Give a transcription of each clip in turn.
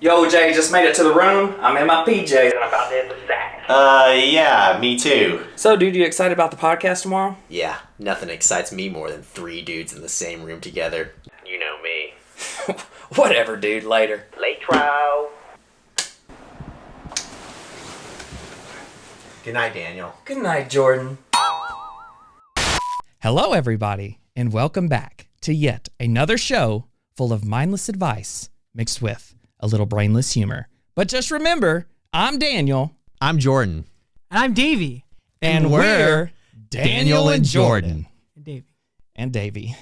Yo, Jay, just made it to the room. I'm in my PJs and I'm about to hit the sack. Yeah, me too. So, dude, you excited about the podcast tomorrow? Yeah, nothing excites me more than 3 dudes in the same room together. You know me. Whatever, dude, later. Late trial. Good night, Daniel. Good night, Jordan. Hello, everybody, and welcome back to yet another show full of mindless advice mixed with a little brainless humor. But just remember, I'm Daniel. I'm Jordan. And I'm Davey. And we're Daniel and Jordan. And Davey. And Davey.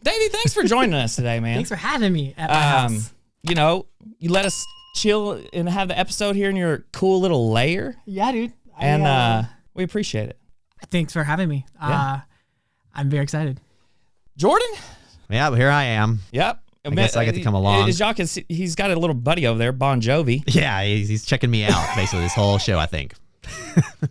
Davey, thanks for joining us today, man. Thanks for having me at my house. You know, you let us chill and have the episode here in your cool little lair. Yeah, dude. And we appreciate it. Thanks for having me. Yeah. I'm very excited. Jordan? Yeah, here I am. Yep. I guess I get to come along. As y'all can see, he's got a little buddy over there, Bon Jovi. Yeah, he's checking me out basically this whole show, I think.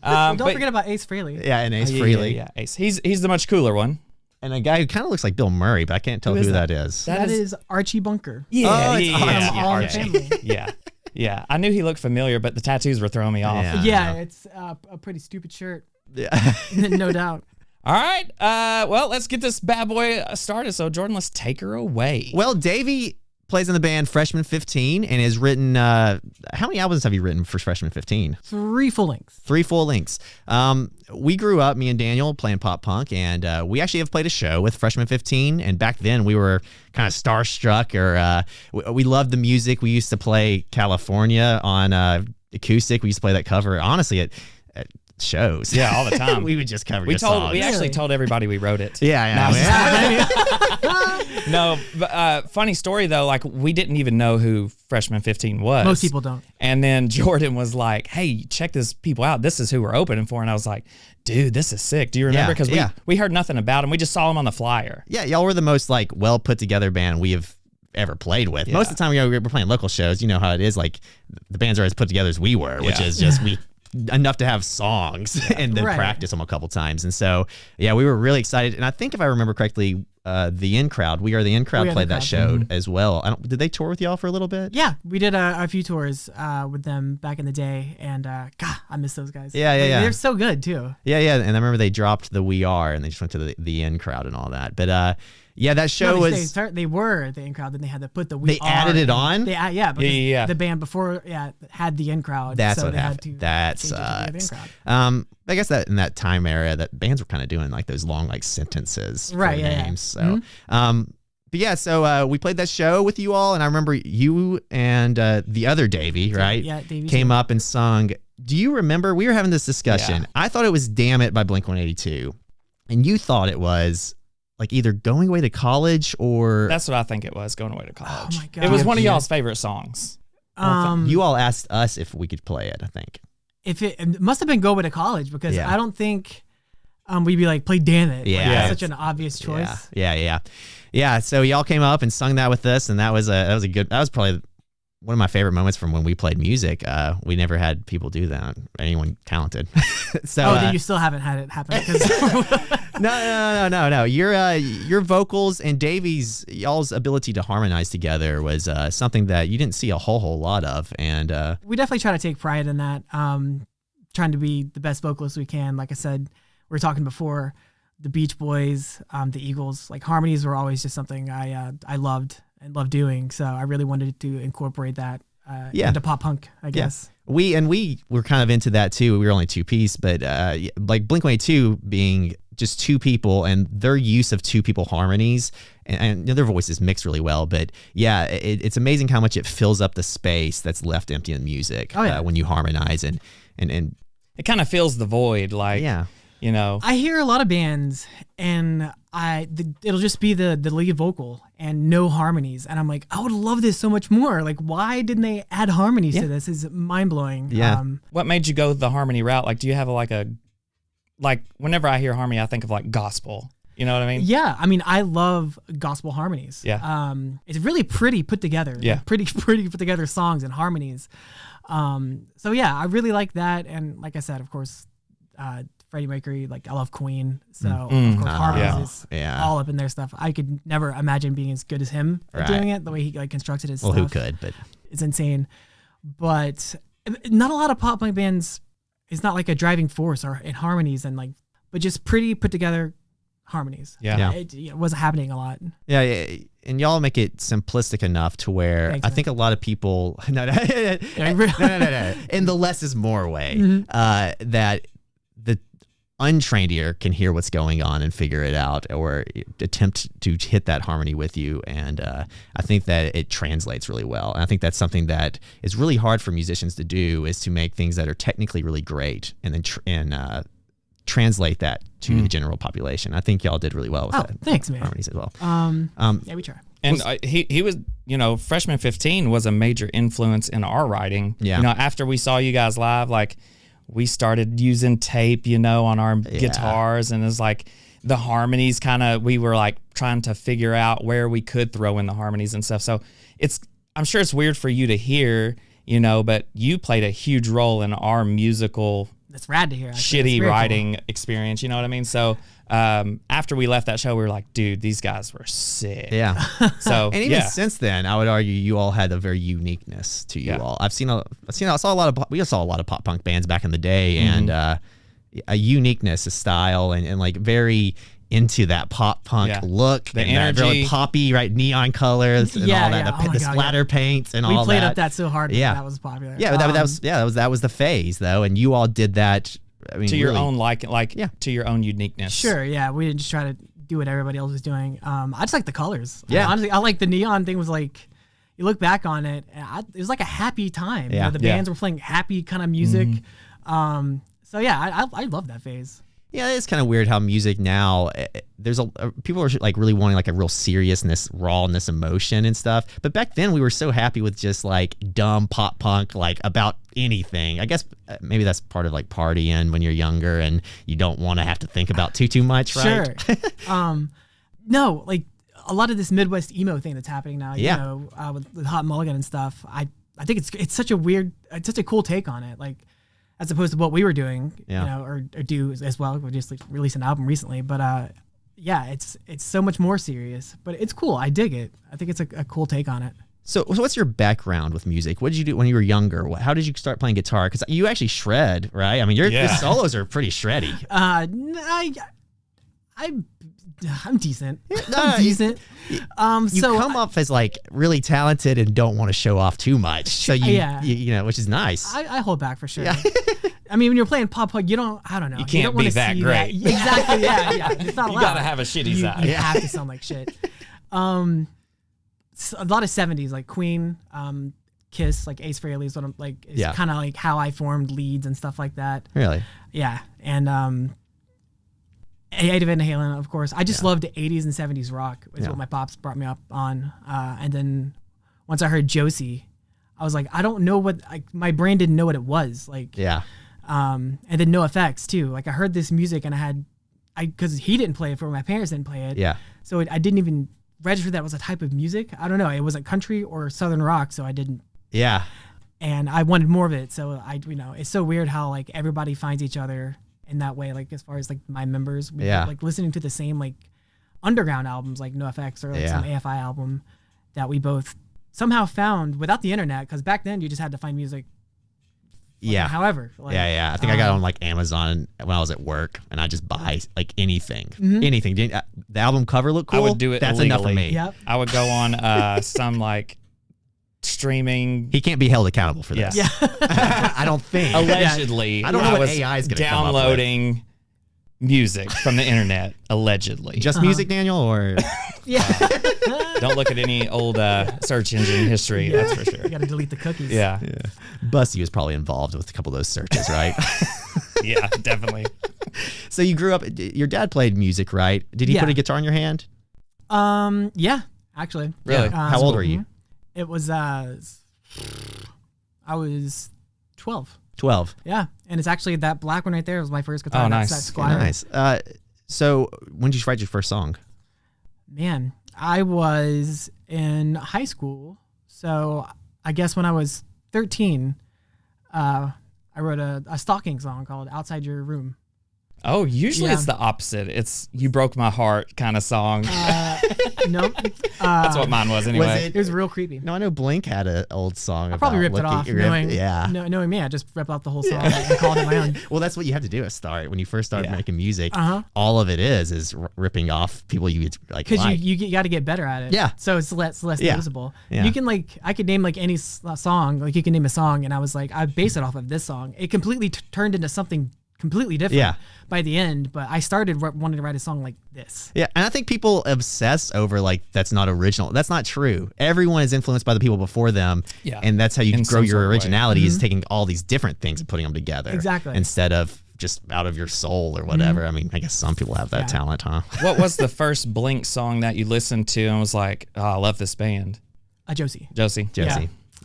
Don't forget about Ace Frehley. Yeah, and Ace Frehley. Yeah, Ace. He's the much cooler one. And a guy who kind of looks like Bill Murray, but I can't tell who that is. That is Archie Bunker. Yeah, All in the Family. Yeah. I knew he looked familiar, but the tattoos were throwing me off. Yeah, it's a pretty stupid shirt. Yeah. No doubt. All right. Well, let's get this bad boy started. So, Jordan, let's take her away. Well, Davey plays in the band Freshman 15 and has written, how many albums have you written for Freshman 15? 3 full lengths. 3 full lengths. We grew up, me and Daniel, playing pop punk, and we actually have played a show with Freshman 15, and back then we were kind of starstruck, or we loved the music. We used to play California on acoustic. We used to play that cover, honestly, at shows. Yeah, all the time. We would just cover we songs. actually told everybody we wrote it. Yeah. No, but funny story though, like we didn't even know who Freshman 15 was. Most people don't. And then Jordan was like, hey, check this people out. This is who we're opening for. And I was like, dude, this is sick. Do you remember? Because we heard nothing about him. We just saw him on the flyer. Yeah, y'all were the most like well put together band we have ever played with. Yeah. Most of the time we're playing local shows. You know how it is. Like the bands are as put together as we were, which is just enough to have songs and then practice them a couple times. And so, yeah, we were really excited. And I think if I remember correctly, the In Crowd, We Are the In Crowd played that show as well. Did they tour with y'all for a little bit? Yeah, we did a few tours with them back in the day. And God, I miss those guys. Yeah. They're so good too. Yeah. And I remember they dropped the We Are and they just went to the In Crowd and all that. But yeah, that show they were the In Crowd, then they had to put the We Are. They added it on? Because the band before had the In Crowd. That's so what they happened. Had to That sucks. I guess that in that time era, that bands were kind of doing like those long like sentences for names. So, but yeah, so we played that show with you all, and I remember you and the other Davey, right? Yeah, Davey came up and sung. Do you remember? We were having this discussion. Yeah. I thought it was "Damn It" by Blink-182, and you thought it was like either Going Away to College or... That's what I think it was, Going Away to College. Oh my God. It was one of y'all's favorite songs. You all asked us if we could play it, I think. If it must have been Go Away to College, because Yeah. I don't think we'd be like, play Damn It. Yeah. Like, that's such an obvious choice. Yeah. So y'all came up and sung that with us, and that was probably one of my favorite moments from when we played music. We never had people do that, anyone talented. So then you still haven't had it happen. No. Your vocals and Davey's, y'all's ability to harmonize together was something that you didn't see a whole lot of, and we definitely try to take pride in that. Trying to be the best vocalists we can. Like I said, we were talking before, the Beach Boys, the Eagles, like harmonies were always just something I loved and loved doing. So I really wanted to incorporate that into pop punk, I guess. We were kind of into that too. We were only 2-piece, but like Blink-182 being just 2 people and their use of 2 people harmonies and their voices mix really well. But yeah, it's amazing how much it fills up the space that's left empty in music when you harmonize and it kind of fills the void. Like, you know, I hear a lot of bands and it'll just be the lead vocal and no harmonies, and I'm like, I would love this so much more. Like, why didn't they add harmonies to this? Is mind blowing. What made you go the harmony route? Like, do you have like whenever I hear harmony, I think of like gospel. You know what I mean? Yeah, I mean, I love gospel harmonies. Yeah. It's really pretty put together. Yeah. Like, pretty put together songs and harmonies. So yeah, I really like that. And like I said, of course, Freddie Mercury, like I love Queen. So of course, harmonies is all up in their stuff. I could never imagine being as good as him at doing it, the way he like constructed his stuff. Well, who could, but it's insane. But not a lot of pop punk bands, it's not like a driving force or in harmonies and like, but just pretty put together harmonies. Yeah. It wasn't happening a lot. Yeah, and y'all make it simplistic enough to where Thanks, I man. think a lot of people no, in the less is more way that the untrained ear can hear what's going on and figure it out or attempt to hit that harmony with you, and I think that it translates really well. And I think that's something that is really hard for musicians to do, is to make things that are technically really great and then translate that to the general population. I think y'all did really well with that. Thanks, man. Harmonies as well. Yeah, we try. And he was, Freshman 15 was a major influence in our writing. Yeah. After we saw you guys live, like we started using tape, on our guitars, and it's like the harmonies we were like trying to figure out where we could throw in the harmonies and stuff. So I'm sure it's weird for you to hear, but you played a huge role in our musical That's rad to hear. Actually. shitty writing experience, you know what I mean? So after we left that show, we were like, dude, these guys were sick. Yeah. So and even since then, I would argue you all had a very uniqueness to you all. I saw a lot of pop punk bands back in the day, and a uniqueness, a style, and like very into that pop punk look, the and energy, that really poppy, right? Neon colors and all that, the splatter paints and all that. We played up that so hard that was popular. Yeah, that was the phase though, and you all did that. I mean, to your own to your own uniqueness. Sure, yeah. We didn't just try to do what everybody else was doing. I just like the colors. Yeah. Honestly, I like the neon thing. Was like, you look back on it, it was like a happy time. Yeah. The bands were playing happy kind of music. So yeah, I love that phase. Yeah, it's kind of weird how music now, people are like really wanting like a real seriousness, rawness, emotion and stuff. But back then we were so happy with just like dumb pop punk, like about anything. I guess maybe that's part of like partying when you're younger and you don't want to have to think about too much, right? Sure. No, like a lot of this Midwest emo thing that's happening now, with Hot Mulligan and stuff. I think it's such a cool take on it. Like, as opposed to what we were doing, or do as well. We just like released an album recently, but it's so much more serious. But it's cool. I dig it. I think it's a cool take on it. So what's your background with music? What did you do when you were younger? How did you start playing guitar? Because you actually shred, right? I mean, your solos are pretty shreddy. I'm decent. I'm decent. You come off as like really talented and don't want to show off too much. So you which is nice. I hold back for sure. Yeah. I mean, when you're playing pop punk, I don't know. You can't be that great. Exactly. Yeah. It's not allowed. You gotta have a shitty side. You have to sound like shit. A lot of 70s, like Queen, Kiss, like Ace Frehley is what I'm like. It's kind of like how I formed leads and stuff like that. Really? Yeah, and Davey Van Halen, of course. I just loved 80s and 70s rock. Is what my pops brought me up on. And then once I heard Josie, I was like, I don't know what. My brain didn't know what it was. Like, and then No Effects too. Like I heard this music and because he didn't play it, my parents didn't play it. Yeah. So I didn't even register that was a type of music. I don't know. It wasn't country or southern rock, so I didn't. Yeah. And I wanted more of it, so it's so weird how like everybody finds each other in that way. Like as far as like my members, we were, like listening to the same like underground albums, like NoFX or like some AFI album that we both somehow found without the internet. Because back then you just had to find music. However. Like, I think I got on like Amazon when I was at work, and I just buy like anything. The album cover looked cool. I would do it. That's illegally. enough for me. Yep. I would go on some like streaming. He can't be held accountable for this. Yeah. I don't think. Allegedly, I don't know what AI is going to come up with. Downloading music from the internet, allegedly. Just music, Daniel, or don't look at any old search engine history. That's for sure. You got to delete the cookies. Yeah. Bussy was probably involved with a couple of those searches, right? Yeah, definitely. So you grew up. Your dad played music, right? Did he put a guitar in your hand? Yeah, actually. Really? How old were you? It was I was 12. 12. Yeah, and it's actually that black one right there was my first guitar. Oh, nice. That Squire. Nice. So when did you write your first song? Man, I was in high school. So I guess when I was 13, I wrote a stalking song called Outside Your Room. Oh, usually it's the opposite. It's You Broke My Heart kind of song. Nope. That's what mine was anyway. It was real creepy. No, I know Blink had an old song. I probably ripped it off. Knowing me, I just ripped off the whole song and called it my own. Well, that's what you have to do at start. When you first start making music, all of it is ripping off people you like. Because you got to get better at it. Yeah. So it's less noticeable. Yeah. You can I could name any song. Like you can name a song, and I was like, I base it off of this song. It completely turned into something completely different by the end, but I started wanting to write a song like this. Yeah, and I think people obsess over that's not original. That's not true. Everyone is influenced by the people before them, and that's how you grow your originality is taking all these different things and putting them together. Exactly. Instead of just out of your soul or whatever. I mean, I guess some people have that talent, huh? What was the first Blink song that you listened to and was like, oh, I love this band? Josie. Josie.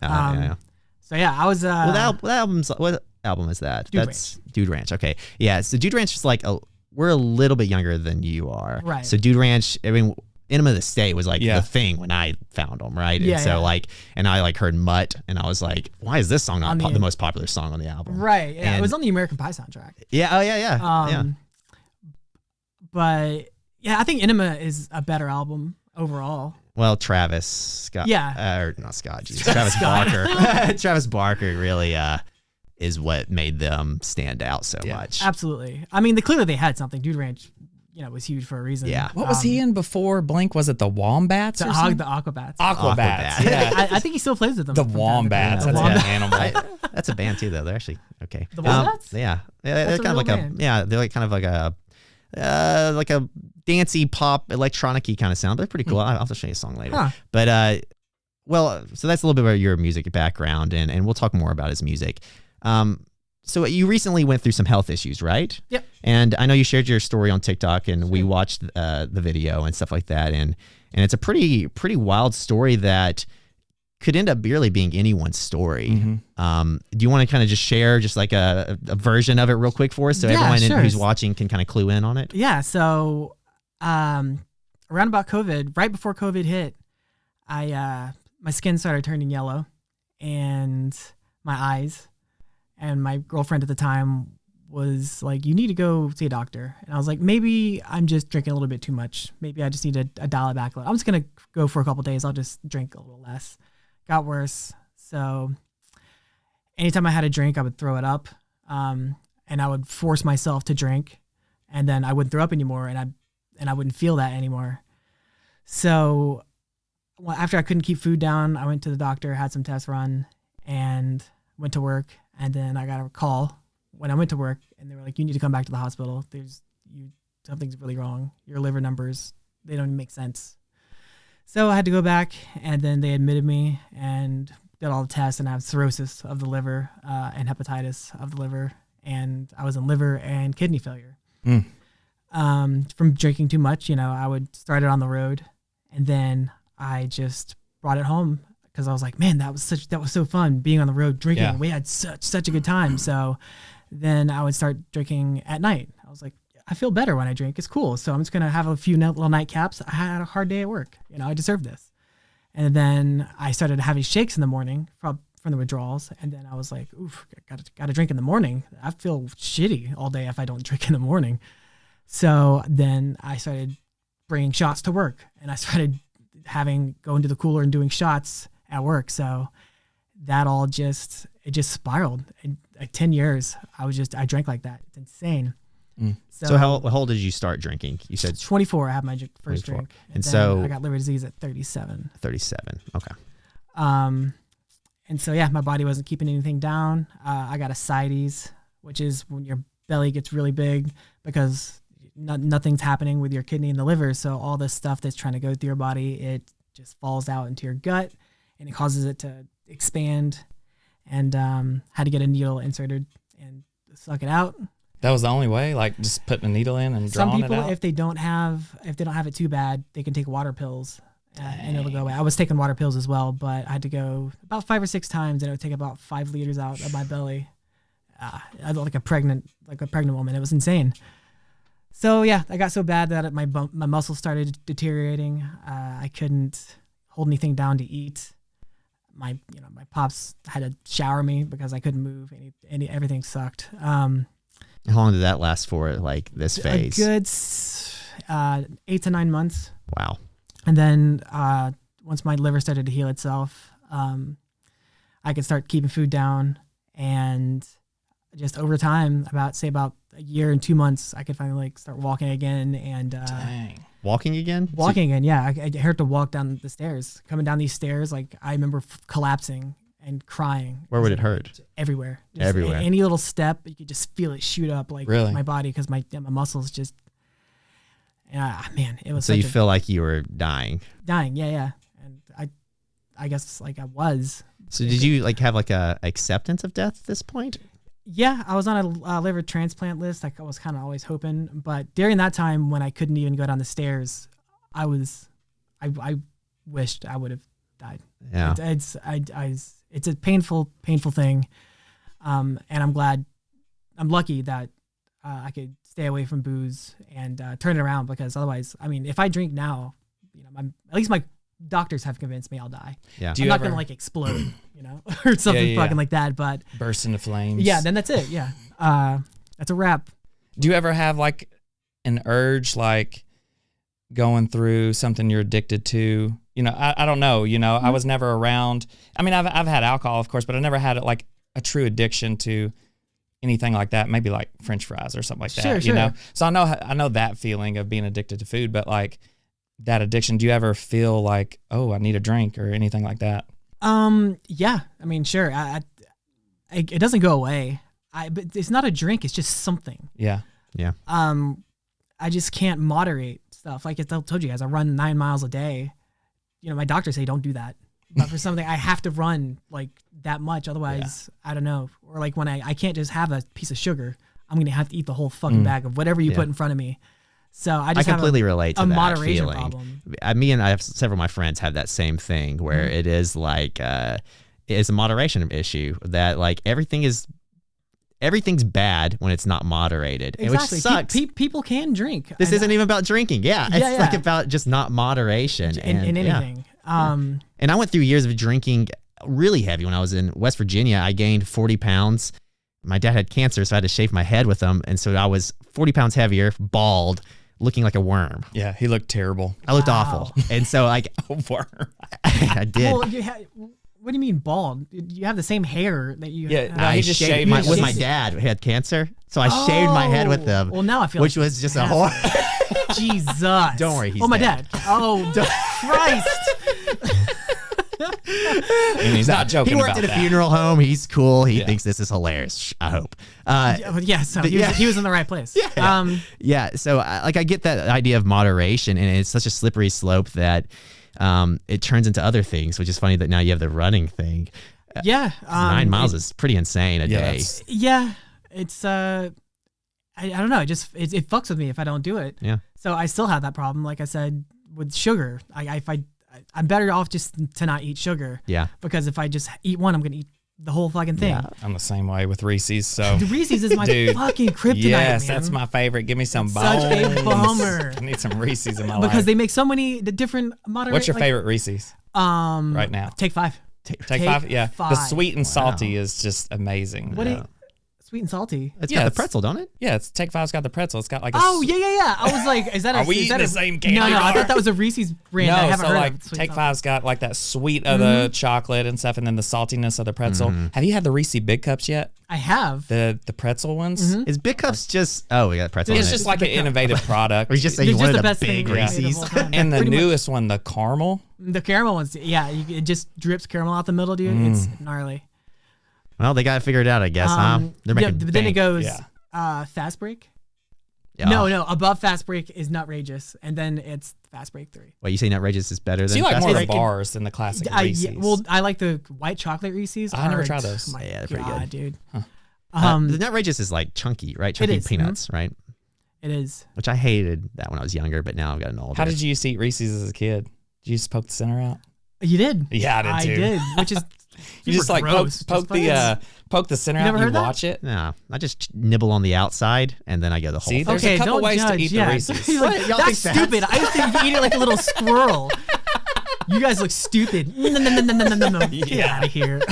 Yeah. So I was. What album is that? That's Dude Ranch. Okay. Yeah. So Dude Ranch is we're a little bit younger than you are. Right. So Dude Ranch, I mean, Enema of the State was the thing when I found them, right? Yeah, and so and I heard Mutt and I was like, why is this song not the most popular song on the album? Right. Yeah. And it was on the American Pie soundtrack. Yeah. Oh yeah. But yeah, I think Enema is a better album overall. Well, Travis Scott. Yeah. Or not Scott. Travis Barker. Travis Barker really is what made them stand out so much. Absolutely. I mean, clearly they had something. Dude Ranch, was huge for a reason. Yeah. What was he in before Blink? Was it the Wombats or something? The Aquabats. Aquabats. Yeah. I think he still plays with them. The Wombats. That's an animal. That's a band too, though. They're actually okay. The Wombats? Yeah. They're kind of like they're kind of like a dancey pop electronic-y kind of sound. They're pretty cool. I'll have to show you a song later. Huh. But so that's a little bit about your music background, and we'll talk more about his music. So you recently went through some health issues, right? Yep. And I know you shared your story on TikTok, and we watched the video and stuff like that, and it's a pretty wild story that could end up really being anyone's story. Mm-hmm. Do you want to kind of just share just like a version of it real quick for us, so everyone who's watching can kind of clue in on it? Yeah. So around about COVID, right before COVID hit, my skin started turning yellow, and my eyes. And my girlfriend at the time was like, you need to go see a doctor. And I was like, maybe I'm just drinking a little bit too much. Maybe I just need to dial it back. I'm just going to go for a couple of days. I'll just drink a little less. Got worse. So anytime I had a drink, I would throw it up. And I would force myself to drink. And then I wouldn't throw up anymore. And I wouldn't feel that anymore. So after I couldn't keep food down, I went to the doctor, had some tests run, and went to work. And then I got a call when I went to work, and they were like, you need to come back to the hospital. Something's really wrong. Your liver numbers, they don't even make sense. So I had to go back, and then they admitted me and did all the tests, and I have cirrhosis of the liver and hepatitis of the liver, and I was in liver and kidney failure. From drinking too much. I would start it on the road, and then I just brought it home. Because I was like, man, that was so fun being on the road drinking. Yeah. We had such a good time. So then I would start drinking at night. I was like, I feel better when I drink. It's cool. So I'm just gonna have a few little nightcaps. I had a hard day at work. I deserve this. And then I started having shakes in the morning from the withdrawals. And then I was like, oof, got to drink in the morning. I feel shitty all day if I don't drink in the morning. So then I started bringing shots to work, and I started going to the cooler and doing shots at work. So that all just spiraled. In like 10 years, I drank like that. It's insane. So how old did you start drinking? You said 24. I had my first 24. drink. And so I got liver disease at 37. 37. Okay. And so, my body wasn't keeping anything down. I got ascites, which is when your belly gets really big because nothing's happening with your kidney and the liver. So all this stuff that's trying to go through your body, it just falls out into your gut, and it causes it to expand, and had to get a needle inserted and suck it out. That was the only way, like just putting a needle in and drawing it out? Some people, if they don't have it too bad, they can take water pills and it'll go away. I was taking water pills as well, but I had to go about 5 or 6 times, and it would take about 5 liters out of my belly. Like a pregnant woman. It was insane. So yeah, I got so bad that my muscles started deteriorating. I couldn't hold anything down to eat. My pops had to shower me because I couldn't move. Everything sucked. How long did that last for? Like this phase? A good 8 to 9 months. Wow. And then once my liver started to heal itself, I could start keeping food down, and just over time, about a year and 2 months, I could finally start walking again. And Dang. Walking again? Walking again, yeah. I heard to walk down the stairs. Coming down these stairs, I remember collapsing and crying. Where would it hurt? Everywhere. Just everywhere. Any little step, you could just feel it shoot up really? My body, because my muscles just. Man, it was. So you feel like you were dying. Dying, yeah, and I guess I was. So did you have a acceptance of death at this point? Yeah, I was on a liver transplant list. I was kind of always hoping, but during that time when I couldn't even go down the stairs, I wished I would have died. Yeah, it's a painful thing, and I'm lucky that I could stay away from booze and turn it around, because otherwise, if I drink now, at least my doctors have convinced me I'll die. Yeah, I'm not gonna explode, or something fucking like that. But burst into flames. Yeah, then that's it. Yeah, that's a wrap. Do you ever have an urge going through something you're addicted to? I don't know. I was never around. I've had alcohol, of course, but I never had a true addiction to anything like that. Maybe French fries or something like that. Sure. So I know that feeling of being addicted to food, but that addiction, do you ever feel oh, I need a drink or anything like that? Yeah. Sure. It doesn't go away. But it's not a drink. It's just something. Yeah. Yeah. I just can't moderate stuff. Like I told you guys, I run 9 miles a day. My doctors say don't do that. But for something, I have to run that much. Otherwise, I don't know. Or when I can't just have a piece of sugar. I'm going to have to eat the whole fucking bag of whatever you put in front of me. So I completely relate to a that moderation feeling. Problem. Me and I have several of my friends have that same thing where it is it's a moderation issue that everything's bad when it's not moderated. Exactly. Which sucks. People can drink. This isn't even about drinking. Yeah. It's about just not moderation. In anything. And I went through years of drinking really heavy. When I was in West Virginia, I gained 40 pounds. My dad had cancer, so I had to shave my head with him. And so I was 40 pounds heavier, bald, looking like a worm. Yeah, he looked terrible. I looked awful. And so a worm. I did. Well, what do you mean bald? You have the same hair that you. Yeah, I just shaved with my dad who had cancer, so I shaved my head with him. Well, now I feel which was just a horror. Jesus. Don't worry, he's my dead. dad. Oh, Christ. And he's not joking. He worked at a funeral home. He's cool. He thinks this is hilarious. I hope. So he was in the right place. Yeah. So I get that idea of moderation, and it's such a slippery slope that it turns into other things, which is funny that now you have the running thing. 9 miles is pretty insane a day. It's I don't know. It fucks with me if I don't do it. Yeah. So I still have that problem. Like I said, with sugar, I'm better off just to not eat sugar. Yeah. Because if I just eat one, I'm gonna eat the whole fucking thing. Yeah. I'm the same way with Reese's. So the Reese's is my fucking kryptonite. Yes, man. That's my favorite. Give me some bones. Such a bummer. I need some Reese's in my life. Because they make so many different moderate. What's your favorite Reese's? Right now. Take 5. Take 5? Yeah. The sweet and salty is just amazing. Sweet and salty. It's got the pretzel, don't it? Yeah, Take 5's got the pretzel. It's got yeah. I was like, is that Are we eating the same candy No, bar? I thought that was a Reese's brand. No, I haven't heard of Take 5's got that sweet of the chocolate and stuff, and then the saltiness of the pretzel. Have you had the Reese Big Cups yet? I have. The pretzel ones? Is Big Cups just we got pretzel? It's just like an innovative product. Or you just say you wanted the a best big thing Reese's. And the newest one, the caramel. The caramel ones, it just drips caramel out the middle, dude. It's gnarly. Well, they got to figure it out, I guess, huh? They're making but then it goes Yeah. Fast Break. Yeah. No, above Fast Break is Nutrageous, and then it's Fast Break 3. Wait, you say Nutrageous is better So than you like Fast more Break? the bars than the classic Reese's? I like the white chocolate Reese's. I never tried those. My they're pretty good, dude. Huh. The Nutrageous is chunky, right? Chunky peanuts, right? It is. Which I hated that when I was younger, but now I've gotten older. How did you used to eat Reese's as a kid? Did you just poke the center out? You did. Yeah, I did too. I did, which is You just like poke the center out and you watch it. No, I just nibble on the outside and then I go the whole thing. There's a couple ways to eat the Reese's. Like, that's stupid. I used to eat it like a little squirrel. You guys look stupid. No. Get out of here.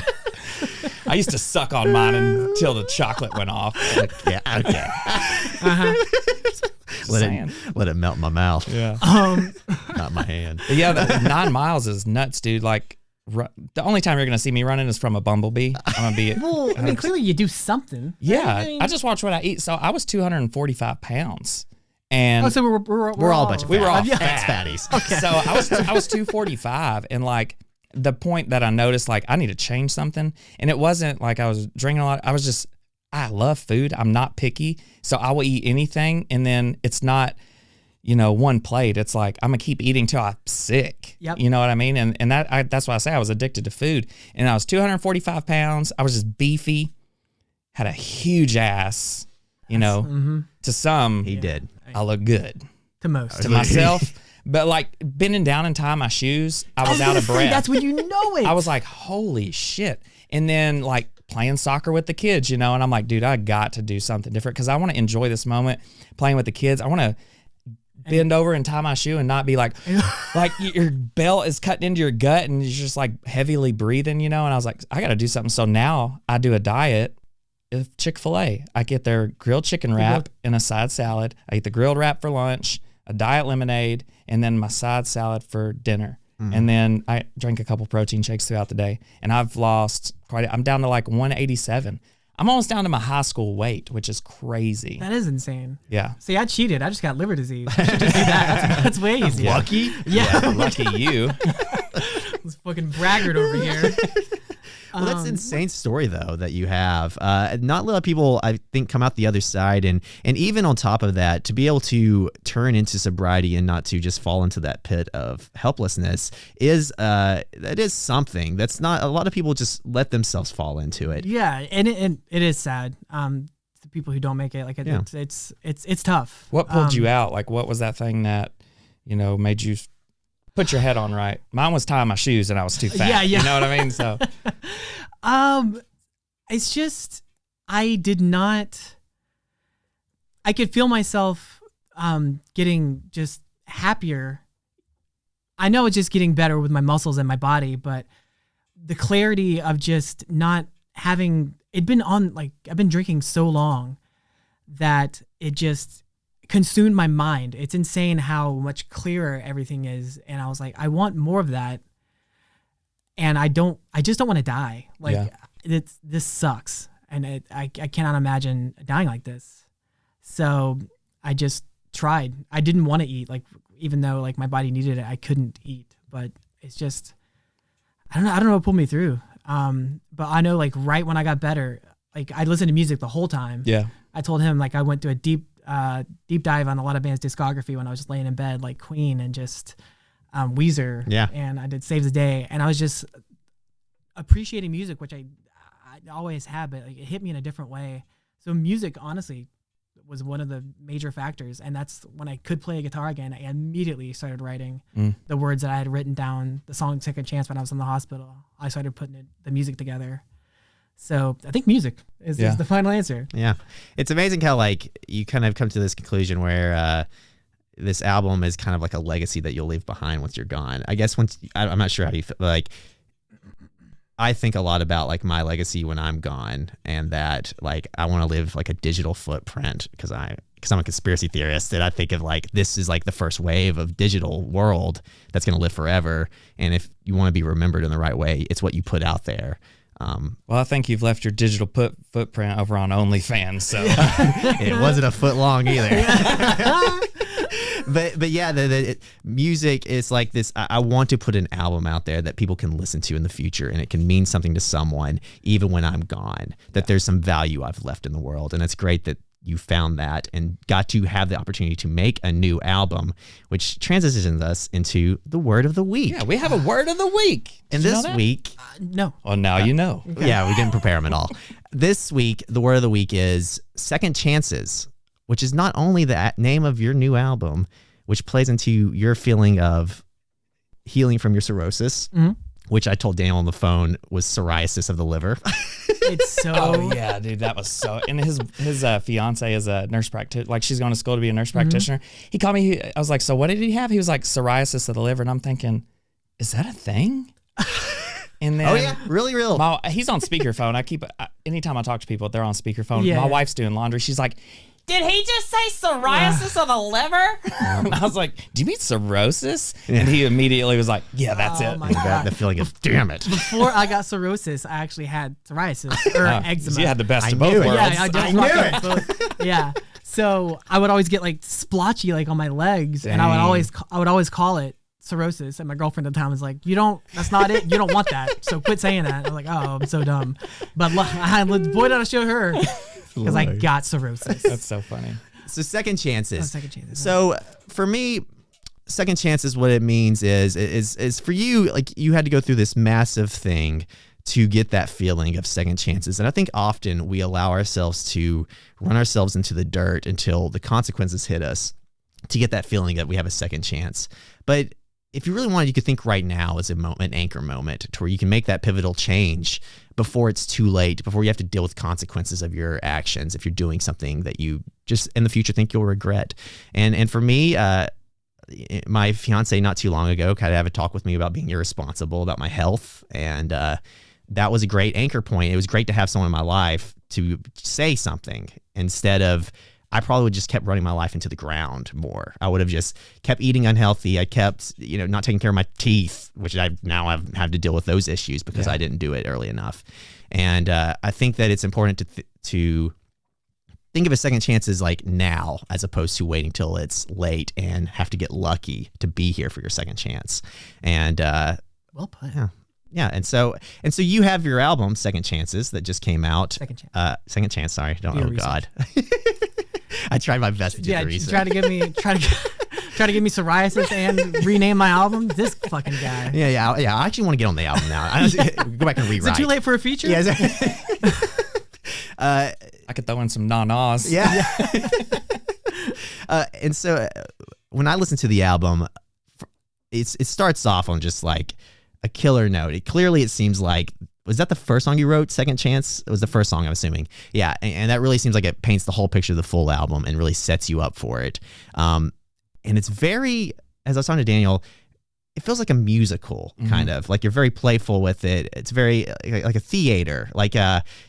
I used to suck on mine until the chocolate went off. Okay. Let it melt in my mouth. Yeah. Not my hand. But yeah, 9 miles is nuts, dude. Like, the only time you're going to see me running is from a bumblebee. I'm going to be... Well, I mean, clearly you do something. Yeah. I just watch what I eat. So I was 245 pounds. And so we're all a bunch of fatties. Okay. So I was 245, and like the point that I noticed, like I need to change something, and it wasn't like I was drinking a lot. I love food. I'm not picky, so I will eat anything, and then it's not, one plate. It's like I'm gonna keep eating till I'm sick. Yep. You know what I mean? And that's why I say I was addicted to food. And I was 245 pounds. I was just beefy, had a huge ass. To some, he did. I look good. To most. To myself. But like bending down and tying my shoes, I was out of breath. That's when you know it. I was like, holy shit. And then like playing soccer with the kids, and I'm like, dude, I got to do something different because I want to enjoy this moment playing with the kids. I want to bend over and tie my shoe and not be like your belt is cutting into your gut and you're just like heavily breathing, And I was like, I got to do something. So now I do a diet of Chick-fil-A. I get their grilled chicken wrap and a side salad. I eat the grilled wrap for lunch, a diet lemonade, and then my side salad for dinner. Mm-hmm. And then I drink a couple protein shakes throughout the day. And I've lost I'm down to like 187. I'm almost down to my high school weight, which is crazy. That is insane. Yeah. See, I cheated. I just got liver disease. I should just do that. That's way easier. Lucky? Yeah. Lucky you. This fucking braggart over here. Well, that's an insane story, though, that you have. Not a lot of people, I think, come out the other side. And even on top of that, to be able to turn into sobriety and not to just fall into that pit of helplessness that is something. That's not, a lot of people just let themselves fall into it. Yeah, and it is sad. The people who don't make it, like it's tough. What pulled you out? Like, what was that thing that, made you put your head on right? Mine was tying my shoes and I was too fat. Yeah. You know what I mean? So, it's just, I could feel myself, getting just happier. I know it's just getting better with my muscles and my body, but the clarity of just not having it been on, like I've been drinking so long that it just consumed my mind. It's insane how much clearer everything is. And I was like, I want more of that. And I just don't want to die. Like this sucks. And I cannot imagine dying like this. So I just tried. I didn't want to eat, like, even though like my body needed it, I couldn't eat, but it's just, I don't know what pulled me through. But I know like right when I got better, like I listened to music the whole time. Yeah. I told him like I went through a deep dive on a lot of bands' discography when I was just laying in bed, like Queen and just Weezer. Yeah. And I did Save the Day, and I was just appreciating music, which I always have, but like, it hit me in a different way. So music, honestly, was one of the major factors, and that's when I could play a guitar again. I immediately started writing the words that I had written down, the song Second Chance, when I was in the hospital. I started putting the music together. So I think music is the final answer. Yeah. It's amazing how like you kind of come to this conclusion where this album is kind of like a legacy that you'll leave behind once you're gone. I guess I'm not sure how you feel, like I think a lot about like my legacy when I'm gone, and that like I want to live like a digital footprint because I'm a conspiracy theorist, and I think of like this is like the first wave of digital world that's going to live forever. And if you want to be remembered in the right way, it's what you put out there. Well, I think you've left your digital footprint over on OnlyFans, so it wasn't a foot long either. But yeah, the music is like this. I want to put an album out there that people can listen to in the future, and it can mean something to someone even when I'm gone. That there's some value I've left in the world, and it's great that you found that and got to have the opportunity to make a new album, which transitions us into the word of the week. Yeah, we have a word of the week. And this week, no. Well, now you know. Okay. Yeah, we didn't prepare them at all. This week, the word of the week is second chances, which is not only the name of your new album, which plays into your feeling of healing from your cirrhosis, which I told Daniel on the phone was psoriasis of the liver. It's so. Oh yeah, dude, that was so. And his fiance is a nurse practitioner. Like she's going to school to be a nurse practitioner. He called me. I was like, so what did he have? He was like psoriasis of the liver, and I'm thinking, is that a thing? And then, oh yeah, really real. He's on speakerphone. Anytime I talk to people, they're on speakerphone. Yeah. My wife's doing laundry. She's like, did he just say psoriasis of the liver? And I was like, do you mean cirrhosis? And he immediately was like, yeah, that's it. My God. The feeling of, damn it. Before I got cirrhosis, I actually had psoriasis or eczema. You had the best of I both knew it. worlds. Yeah, I knew it. Yeah. So I would always get like splotchy like on my legs, and I would always call it cirrhosis. And my girlfriend at the time was like, that's not it. You don't want that. So quit saying that. I was like, oh, I'm so dumb. But boy, did I show her, because I got cirrhosis. That's so funny. So second chances. Second chances. So for me, second chances, what it means is for you, like you had to go through this massive thing to get that feeling of second chances. And I think often we allow ourselves to run ourselves into the dirt until the consequences hit us to get that feeling that we have a second chance. But if you really wanted, you could think right now as an anchor moment to where you can make that pivotal change before it's too late, before you have to deal with consequences of your actions if you're doing something that you just in the future think you'll regret. And for me, my fiance not too long ago kind of have a talk with me about being irresponsible about my health, and that was a great anchor point. It was great to have someone in my life to say something instead of, I probably would just kept running my life into the ground more. I would have just kept eating unhealthy. I kept, not taking care of my teeth, which I now have had to deal with those issues because I didn't do it early enough. And I think that it's important to think of a second chance as like now, as opposed to waiting till it's late and have to get lucky to be here for your second chance. And well put. Yeah, and so you have your album Second Chances that just came out. Second chance. Second Chance. Sorry, God. I tried my best to do the research. Try to give me psoriasis and rename my album. This fucking guy. Yeah. I actually want to get on the album now. Go back and rewrite. Is it too late for a feature? Yeah. I could throw in some na-nas. Yeah. And so when I listen to the album, it starts off on just like a killer note. It seems like, was that the first song you wrote, Second Chance? It was the first song, I'm assuming. Yeah, and that really seems like it paints the whole picture of the full album and really sets you up for it. And it's very, as I was talking to Daniel, it feels like a musical, kind of. Like you're very playful with it. It's very like a theater. Like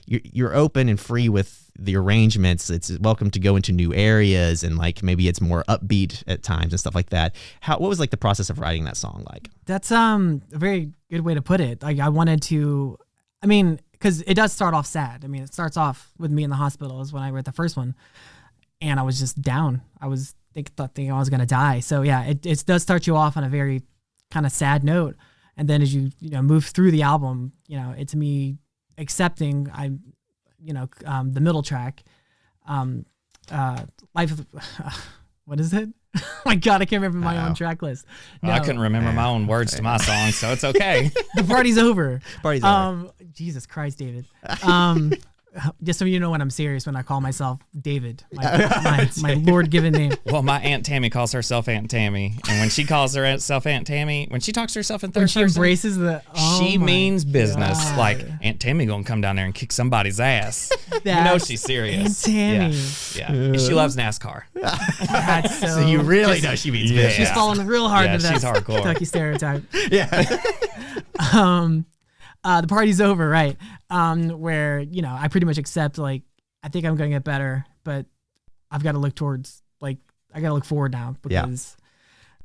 you're open and free with the arrangements. It's welcome to go into new areas, and like maybe it's more upbeat at times and stuff like that. What was like the process of writing that song like? That's a very good way to put it. Like I wanted to, because it does start off sad. It starts off with me in the hospital is when I wrote the first one, and I was just down. I was thinking I was gonna die. So yeah, it does start you off on a very kind of sad note, and then as you move through the album, it's me accepting the middle track, life of, what is it? Oh my God, I can't remember my own track list. No. I couldn't remember my own words to my song, so it's okay. The party's over. Party's over. Jesus Christ, David. Just so you know when I'm serious, when I call myself David, my Lord-given name. Well, my Aunt Tammy calls herself Aunt Tammy, and when she calls herself Aunt Tammy, when she talks to herself in third person, she embraces she means business. God. Like Aunt Tammy gonna come down there and kick somebody's ass. You know she's serious. Aunt Tammy. Yeah. And she loves NASCAR. That's so you really know she means business. She's falling real hard to that she's hardcore. Kentucky stereotype. Yeah. The party's over, right? Where I pretty much accept, like, I think I'm gonna get better, but I've got to look towards, like, I got to look forward now because,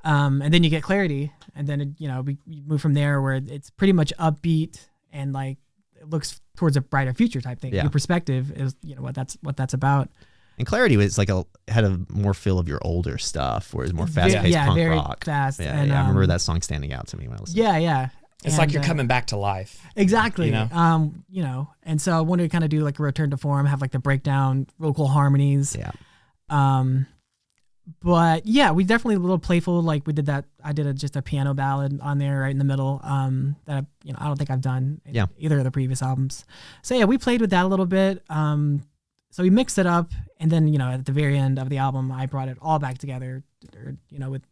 and then you get clarity, and then we move from there where it's pretty much upbeat and like it looks towards a brighter future type thing. Your perspective is what that's about. And Clarity was like had a more feel of your older stuff, whereas more fast-paced punk very rock. Fast. Yeah, and, I remember that song standing out to me when I was. Yeah. It's like you're coming back to life. Exactly. And so I wanted to kind of do like a return to form, have like the breakdown, real cool harmonies. Yeah. But yeah, we definitely a little playful. Like we did that. I did just a piano ballad on there right in the middle. That I don't think I've done in either of the previous albums. So yeah, we played with that a little bit. So we mixed it up, and then at the very end of the album, I brought it all back together. With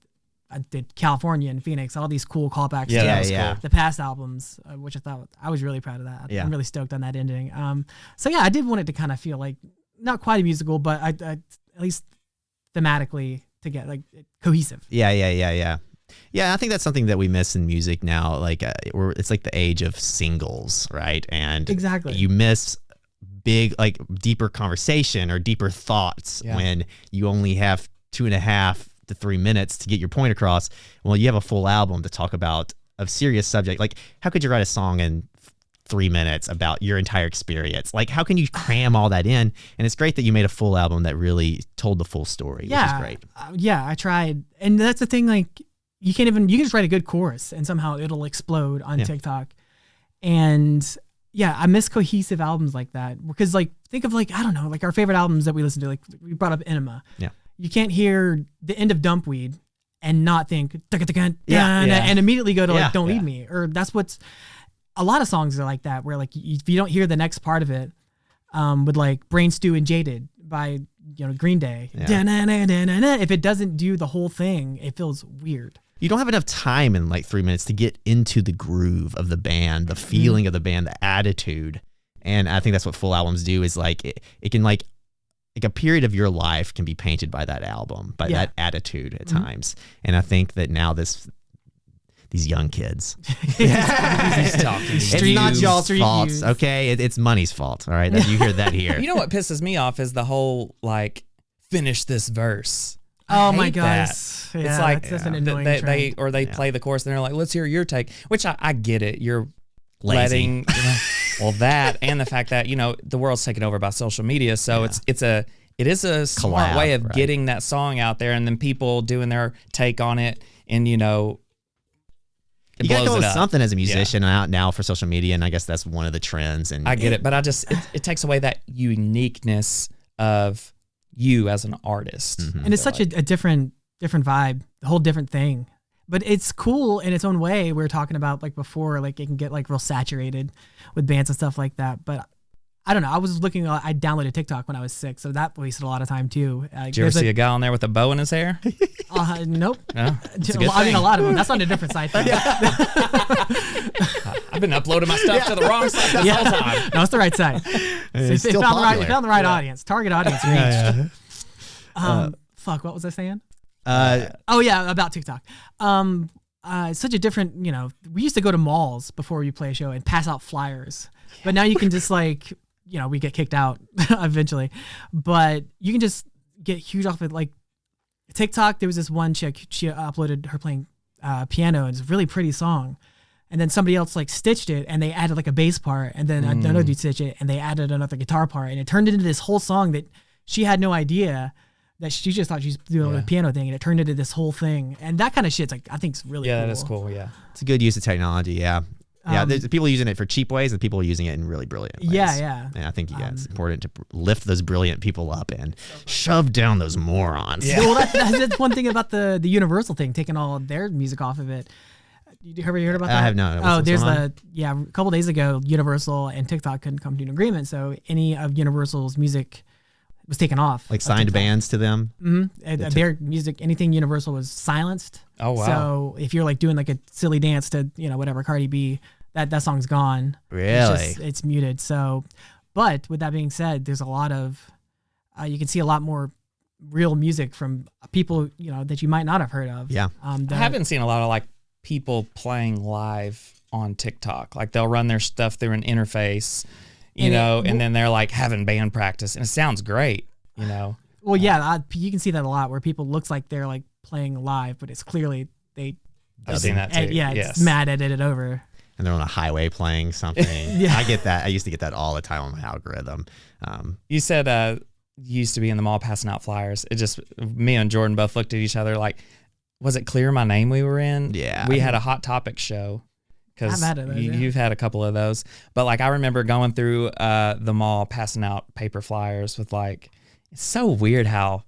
I did California and Phoenix, all these cool callbacks Yeah, to the past albums, which I thought I was really proud of that. Yeah. I'm really stoked on that ending. So yeah, I did want it to kind of feel like not quite a musical, but I at least thematically to get like cohesive. Yeah. Yeah, I think that's something that we miss in music now. Like, it's like the age of singles, right? And Exactly. you miss big, like, deeper conversation or deeper thoughts when you only have 2.5 to 3 minutes to get your point across. Well, you have a full album to talk about a serious subject. Like, how could you write a song in 3 minutes about your entire experience? Like, how can you cram all that in? And it's great that you made a full album that really told the full story, which is great. Yeah, I tried. And that's the thing, like, you can just write a good chorus and somehow it'll explode on TikTok. And yeah, I miss cohesive albums like that because, like, think of, like, I don't know, like our favorite albums that we listen to, like we brought up Enema. Yeah. You can't hear the end of Dumpweed and not think and immediately go to like Don't Leave Me. Or that's what's a lot of songs are like that, where like if you don't hear the next part of it, with like Brain Stew and Jaded by Green Day. If it doesn't do the whole thing, it feels weird. You don't have enough time in like 3 minutes to get into the groove of the band, the feeling of the band, the attitude. And I think that's what full albums do, is like it can like a period of your life can be painted by that album, by that attitude at times. And I think that now these young kids, it's not y'all's fault, okay? It's money's fault, all right? You hear that here. You know what pisses me off is the whole, like, finish this verse. Oh my gosh. Yeah, it's like that's an annoying they play the chorus and they're like, let's hear your take, which I get it. You're letting, well, that and the fact that, the world's taken over by social media. So it is a smart way of getting that song out there, and then people doing their take on it, and you got to go with something as a musician out now for social media, and I guess that's one of the trends. And I get it, but it takes away that uniqueness of you as an artist. And it's such a different vibe, a whole different thing. But it's cool in its own way. We were talking about like before, like it can get like real saturated with bands and stuff like that. But I don't know. I was looking. I downloaded TikTok when I was 6, so that wasted a lot of time too. Did you ever see a guy on there with a bow in his hair? Nope. No, I mean, a lot of them. That's on a different site. I've been uploading my stuff to the wrong site this whole time. No, it's the right site. It found the right audience. Target audience reached. Fuck. What was I saying? About TikTok. It's such a different. We used to go to malls before you play a show and pass out flyers, but now you can just like. We get kicked out eventually, but you can just get huge off of like TikTok. There was this one chick, she uploaded her playing piano, and it's a really pretty song. And then somebody else like stitched it, and they added like a bass part, and then another dude stitched it, and they added another guitar part, and it turned into this whole song that she had no idea that she just thought she was doing a piano thing, and it turned into this whole thing. And that kind of shit's like, I think it's really cool. Yeah, that is cool. Yeah, it's a good use of technology. Yeah. Yeah, there's people using it for cheap ways, and people are using it in really brilliant ways. Yeah. And I think it's important to lift those brilliant people up and shove down those morons. Yeah. Well, that's one thing about the Universal thing, taking all of their music off of it. You heard about that? I have not. There's a couple days ago, Universal and TikTok couldn't come to an agreement, so any of Universal's music was taken off. Like signed bands to them? Mm-hmm. Their music, anything Universal was silenced. Oh, wow. So if you're like doing like a silly dance to, whatever, Cardi B, that song's gone. Really? It's muted. So, but with that being said, there's a lot of, you can see a lot more real music from people, that you might not have heard of. Yeah. I haven't seen a lot of like people playing live on TikTok. Like they'll run their stuff through an interface, and then they're like having band practice, and it sounds great, Well, you can see that a lot where people looks like they're like playing live, but it's clearly I've seen that too. It's mad edited over. And they're on a highway playing something. I get that. I used to get that all the time on my algorithm. You said you used to be in the mall passing out flyers. It just, me and Jordan both looked at each other like, was it Clear My Name we were in? Yeah. We had a Hot Topic show. Because you've had a couple of those. But like I remember going through the mall passing out paper flyers with like, it's so weird how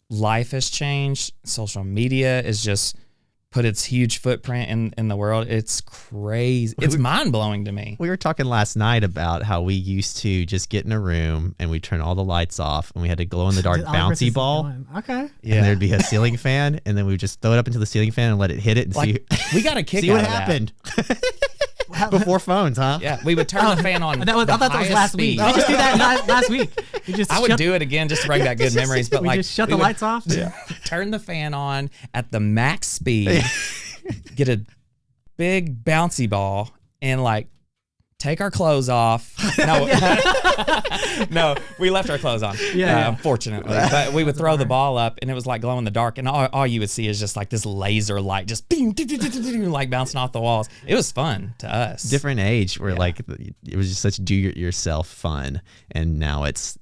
life has changed. Social media is just put its huge footprint in the world. It's crazy. It's mind blowing to me. We were talking last night about how we used to just get in a room and we turn all the lights off and we had a glow in the dark bouncy ball. Okay. Yeah. And there'd be a ceiling fan and then we would just throw it up into the ceiling fan and let it hit it and see. We got a kick see out what of happened. Before phones, huh? Yeah, we would turn the fan on. I thought that was last week. We just did that last week. I would do it again just to bring back good memories. But we just shut the lights off. Yeah. Turn the fan on at the max speed. Get a big bouncy ball and like take our clothes off. No, no, we left our clothes on. Unfortunately, but we would throw the ball up and it was like glow in the dark, and all you would see is just like this laser light, just like bouncing off the walls. It was fun to us. Different age where like it was just such do-it-yourself fun, and now it's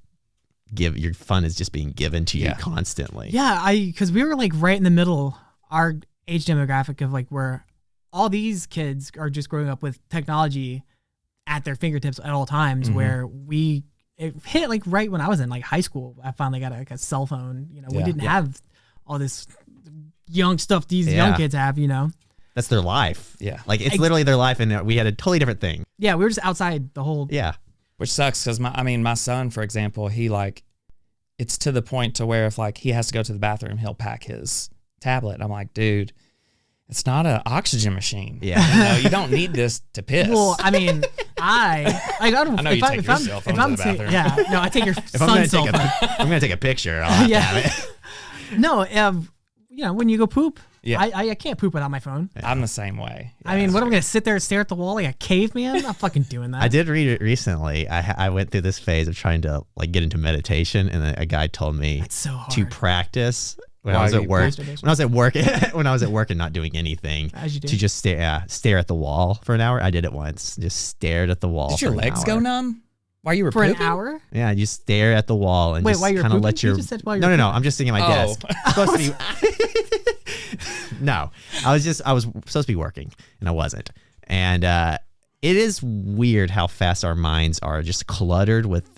your fun is just being given to you constantly. Yeah, because we were like right in the middle, our age demographic of like where all these kids are just growing up with technology at their fingertips at all times, where it hit like right when I was in like high school. I finally got a cell phone. You know, we didn't have all this young stuff these young kids have, you know. That's their life. Yeah. Like it's literally their life, and we had a totally different thing. Yeah, we were just outside the whole Which sucks because my son, for example, he like it's to the point to where if like he has to go to the bathroom, he'll pack his tablet. I'm like, dude, it's not an oxygen machine. Yeah, you don't need this to piss. Well, I mean, I know you take your cell phone to the bathroom. Yeah, no, I take your son's cell phone. I'm gonna take a picture. I'll have to have it. No, you know, when you go poop, I can't poop without my phone. I'm the same way. Yeah, I mean, what am I gonna sit there and stare at the wall like a caveman? I'm not fucking doing that. I did read it recently. I went through this phase of trying to like get into meditation, and then a guy told me to practice. When I was at work and not doing anything, to just stare at the wall for an hour. I did it once. Just stared at the wall. Did your legs go numb while you were for pooping? An hour? Yeah, you stare at the wall and just kind of let your. No. I'm just sitting at my desk. Supposed to be. No, I was supposed to be working and I wasn't. And it is weird how fast our minds are just cluttered with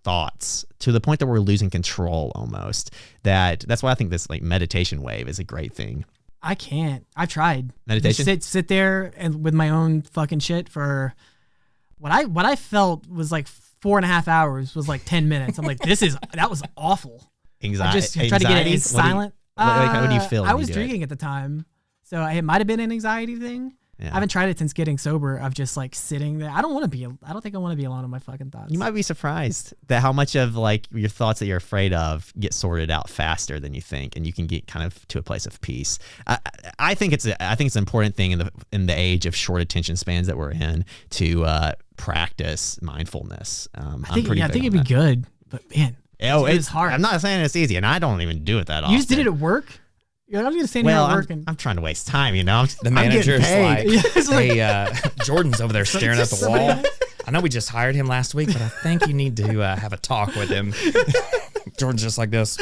thoughts to the point that we're losing control almost. That's why I think this like meditation wave is a great thing. I can't. I've tried meditation. Just sit there and with my own fucking shit for what I felt was like 4.5 hours was like 10 minutes. I'm like, that was awful. Anxiety. I just tried to get it silent. What do you feel? I was drinking at the time, so it might have been an anxiety thing. Yeah. I haven't tried it since getting sober, of just like sitting there. I don't think I want to be alone in my fucking thoughts. You might be surprised that how much of like your thoughts that you're afraid of get sorted out faster than you think, and you can get kind of to a place of peace. I think it's an important thing in the age of short attention spans that we're in to practice mindfulness. I think it'd be good, but man, it's hard. I'm not saying it's easy, and I don't even do it that often. You just did it at work? I'm going to stand here at work. I'm trying to waste time, you know. The manager's like, hey, Jordan's over there staring at the wall. I know we just hired him last week, but I think you need to have a talk with him. Jordan's just like this.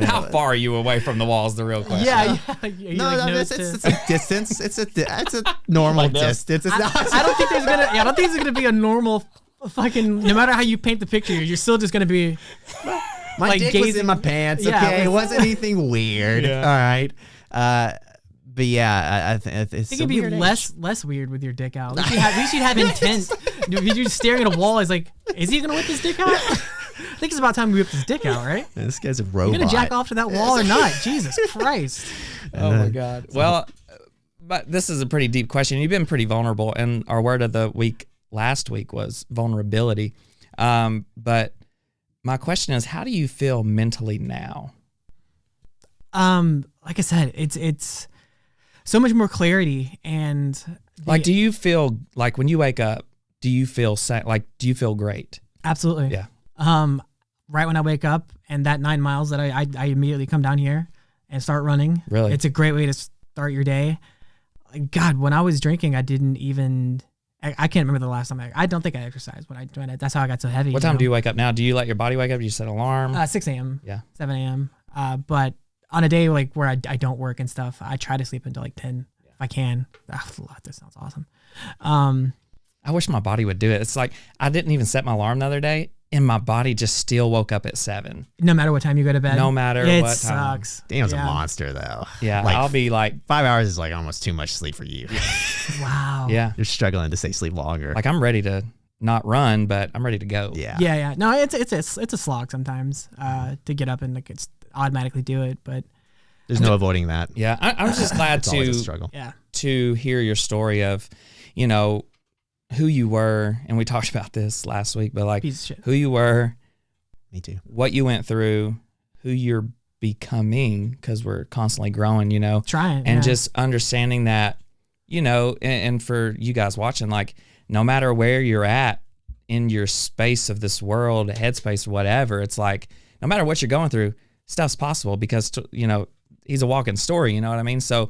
How far are you away from the walls? The real question. Yeah. It's a distance. It's a normal distance. I don't think there's gonna be a normal fucking. No matter how you paint the picture, you're still just gonna be. My dick was in my pants. Okay, it wasn't anything weird. All right, but yeah, I think it'd be less weird with your dick out. At least you'd have intent. If you're staring at a wall, it's like, is he gonna whip his dick out? I think it's about time we whip his dick out, right? Man, this guy's a robot. You gonna jack off to that wall or not? Jesus Christ! Oh my God. Well, but this is a pretty deep question. You've been pretty vulnerable, and our word of the week last week was vulnerability. But my question is, how do you feel mentally now? Like I said, it's so much more clarity, and like, do you feel like when you wake up, do you feel great? Absolutely. Yeah. Right when I wake up, and that 9 miles that I immediately come down here and start running. Really? It's a great way to start your day. God, when I was drinking, I didn't even. I can't remember the last time I don't think I exercised when I joined it. That's how I got so heavy. What time do you wake up now? Do you let your body wake up? Do you set an alarm? 6 a.m. Yeah. 7 a.m. But on a day like where I don't work and stuff, I try to sleep until like 10 if I can. That sounds awesome. I wish my body would do it. It's like I didn't even set my alarm the other day, and my body just still woke up at 7. No matter what time you go to bed. No matter it what sucks. Daniel's a monster though. Yeah, like, I'll be like 5 hours is like almost too much sleep for you. Wow. Yeah, You're struggling to stay sleep longer. like I'm ready to not run, but I'm ready to go. Yeah. No, it's a slog sometimes to get up and like it's automatically do it, but there's no avoiding that. Yeah, I'm just glad It's always a struggle. to hear your story of, you know, who you were, and we talked about this last week, but like piece of shit. who you were, Me too. what you went through, who you're becoming, because we're constantly growing, you know, Trying, and just understanding that, you know, and for you guys watching, like no matter where you're at in your space of this world, headspace, whatever, it's like no matter what you're going through, stuff's possible because, you know, he's a walking story, you know what I mean? So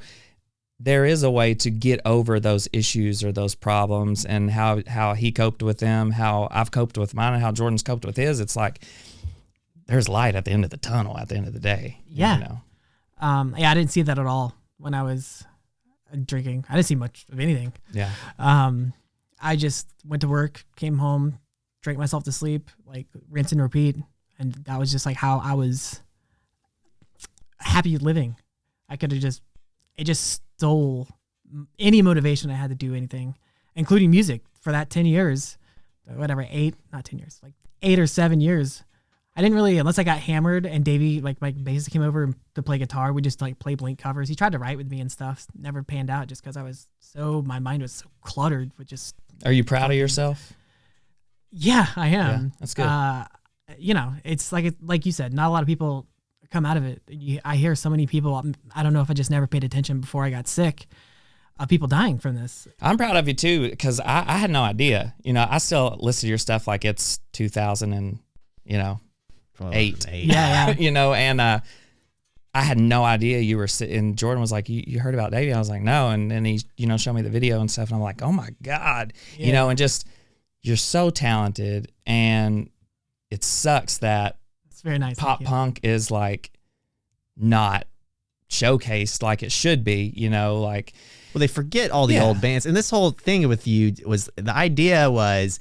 there is a way to get over those issues or those problems, and how he coped with them, how I've coped with mine, and how Jordan's coped with his. It's like there's light at the end of the tunnel at the end of the day. Yeah. You know? I didn't see that at all when I was drinking. I didn't see much of anything. Yeah. I just went to work, came home, drank myself to sleep, like rinse and repeat. And that was just like how I was happy living. I could have it just stole any motivation I had to do anything, including music for that 10 years, whatever, 8 or 7 years. I didn't really, unless I got hammered and Davey, like my bassist came over to play guitar, we just like play Blink covers. He tried to write with me and stuff, never panned out just because my mind was so cluttered with just. Are you proud of yourself? Yeah, I am. Yeah, that's good. You know, it's like you said, not a lot of people come out of it. I hear so many people, I don't know if I just never paid attention before I got sick, people dying from this. I'm proud of you too, because I had no idea. You know, I still listen to your stuff like it's 2000 and, you know, 8. Yeah. You know, and I had no idea you were sitting. Jordan was like, you heard about Davey? I was like, no. And then he, you know, showed me the video and stuff. And I'm like, oh my God, you know, and just, you're so talented. And it sucks that it's very nice. Pop punk is like not showcased like it should be, you know, like. Well, they forget all the old bands. And this whole thing with you was, the idea was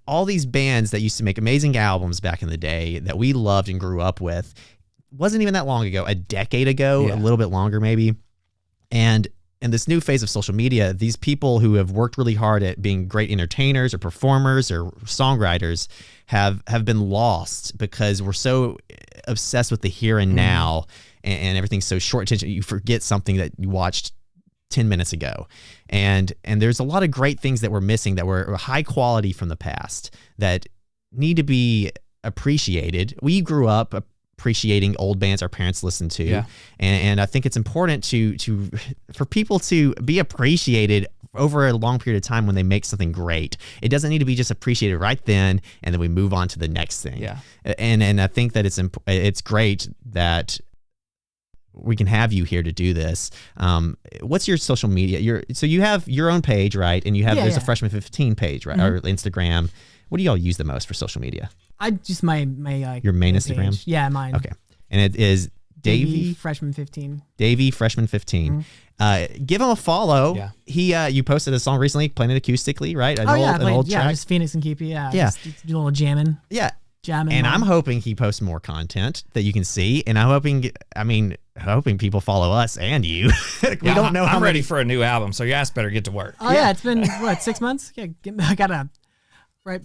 all these bands that used to make amazing albums back in the day that we loved and grew up with, wasn't even that long ago, a decade ago, a little bit longer maybe. And in this new phase of social media, these people who have worked really hard at being great entertainers or performers or songwriters have been lost because we're so obsessed with the here and now, and everything's so short attention. You forget something that you watched 10 minutes ago. And there's a lot of great things that we're missing that were high quality from the past that need to be appreciated. We grew up appreciating old bands our parents listened to. And I think it's important for people to be appreciated over a long period of time when they make something great. It doesn't need to be just appreciated right then and then we move on to the next thing. And I think that it's great that we can have you here to do this. What's your social media? So you have your own page, right? And you have there's a Freshman 15 page, right? Or Instagram. What do y'all use the most for social media? I just my your main page. Instagram. Yeah, mine. Okay, and it is Davey Freshman 15. Davey Freshman 15. Give him a follow. Yeah. You posted a song recently, playing it acoustically, right? An old track. Just Phoenix and Keepy. Yeah. Just do a little jamming. Yeah. Jamming. And I'm hoping he posts more content that you can see. And I'm hoping people follow us and you. We don't know how I'm ready for a new album, so your ass better get to work. Oh yeah, it's been what, 6 months? Yeah, I gotta. Right,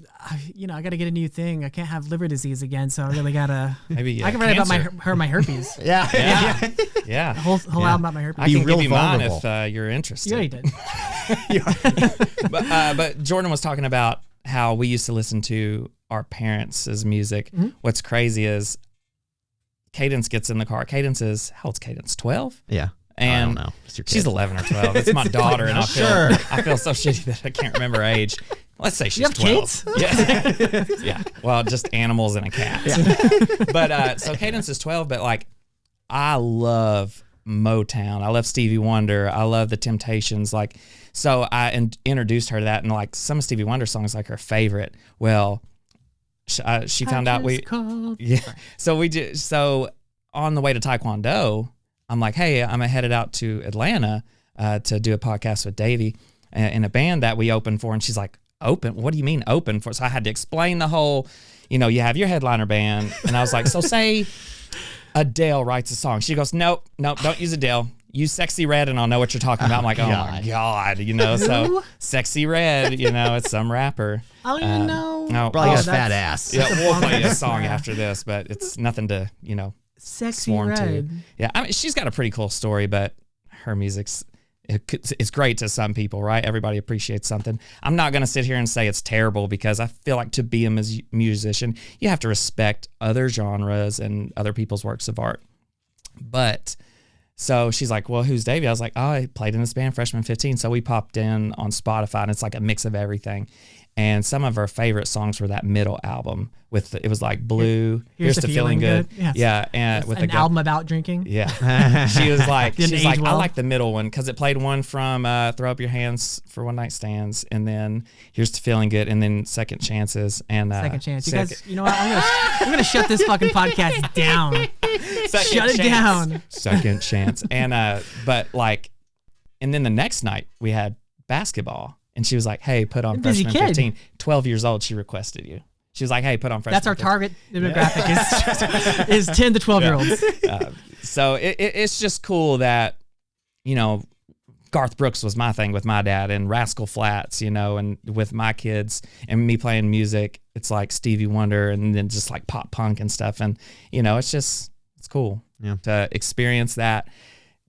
you know, I got to get a new thing. I can't have liver disease again, so I really gotta. Maybe I can write about my herpes. Yeah. A whole album about my herpes. I can give you vulnerable. mine if you're interested. You already did. But Jordan was talking about how we used to listen to our parents' music. What's crazy is Cadence gets in the car. Cadence is, how old's Cadence? 12? Yeah. And I don't know. She's 11 or 12. It's my daughter, and I feel so shitty that I can't remember her age. Let's say she's 12. Yeah. Well, just animals and a cat. But so Cadence is 12, but like I love Motown. I love Stevie Wonder. I love the Temptations. Like, so I introduced her to that, and like some of Stevie Wonder's songs, like her favorite. Well, she found out So on the way to Taekwondo, I'm like, hey, I'm headed out to Atlanta to do a podcast with Davey in a band that we opened for, and she's like, open? What do you mean open for? So I had to explain the whole, you have your headliner band. And I was like, so say Adele writes a song. She goes, nope, don't use Adele. Use Sexy Red and I'll know what you're talking about. I'm like, oh my God, so Sexy Red, it's some rapper. I don't even know. No, Probably got a fat ass. Yeah, we'll play a song after this, but it's nothing to, Sexy sworn Red. to. Yeah, I mean, she's got a pretty cool story, but her music's it's great to some people, right? Everybody appreciates something. I'm not going to sit here and say it's terrible because I feel like to be a musician, you have to respect other genres and other people's works of art. But so she's like, well, who's Davey? I was like, oh, I played in this band, Freshman 15. So we popped in on Spotify and it's like a mix of everything. And some of our favorite songs were that middle album it was like Blue, Here's to Feeling Good. Yes. Yeah. And with an album about drinking. Yeah. She was like, well. I like the middle one because it played one from Throw Up Your Hands for One Night Stands and then Here's to Feeling Good and then Second Chances and Second Chance. You guys, you know what? I'm gonna shut this fucking podcast down. Shut it down. Second Chance. And and then the next night we had basketball. And she was like, hey, put on Freshman 15. 12 years old, she requested you. She was like, hey, put on Freshman 15. That's our target demographic is 10 to 12-year-olds. So it's just cool that, Garth Brooks was my thing with my dad and Rascal Flatts, and with my kids and me playing music, it's like Stevie Wonder and then just like pop punk and stuff. And, it's cool to experience that,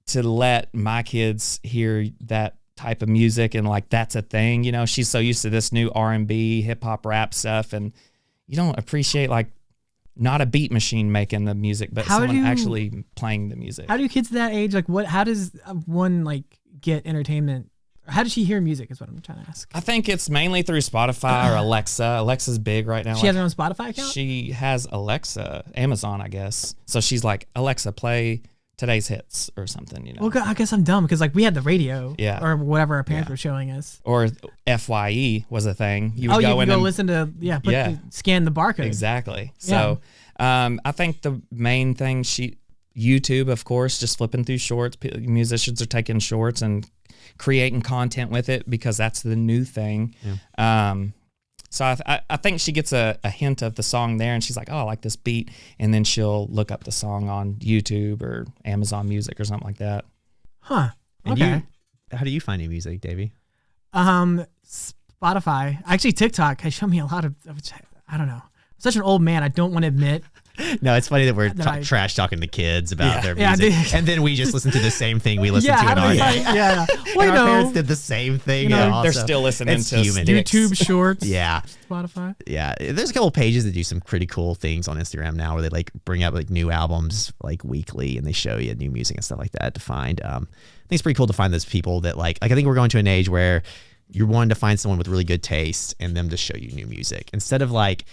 to let my kids hear that type of music and like that's a thing. She's so used to this new R&B, hip hop, rap stuff, and you don't appreciate like not a beat machine making the music, but someone actually playing the music. How do kids that age like how does one like get entertainment? How does she hear music is what I'm trying to ask. I think it's mainly through Spotify or Alexa. Alexa's big right now. She has her own Spotify account? She has Alexa, Amazon, I guess. So she's like, Alexa, play today's hits or something, Well, I guess I'm dumb because like we had the radio, or whatever our parents were showing us, or FYE was a thing. You would go listen to scan the barcode. Exactly. So, I think the main thing YouTube, of course, just flipping through shorts. Musicians are taking shorts and creating content with it because that's the new thing. Yeah. So I think she gets a hint of the song there, and she's like, oh, I like this beat. And then she'll look up the song on YouTube or Amazon Music or something like that. Huh. Okay. How do you find new music, Davey? Spotify. Actually, TikTok has shown me a lot of I don't know. I'm such an old man. I don't want to admit. No, it's funny that we're trash talking to kids about their music, and then we just listen to the same thing we listen to in our day. Yeah, well, our parents did the same thing. They're still listening to YouTube Shorts. Yeah, Spotify. Yeah, there's a couple of pages that do some pretty cool things on Instagram now, where they like bring up like new albums like weekly, and they show you new music and stuff like that to find. I think it's pretty cool to find those people that like I think we're going to an age where you're wanting to find someone with really good taste and them to show you new music instead of like,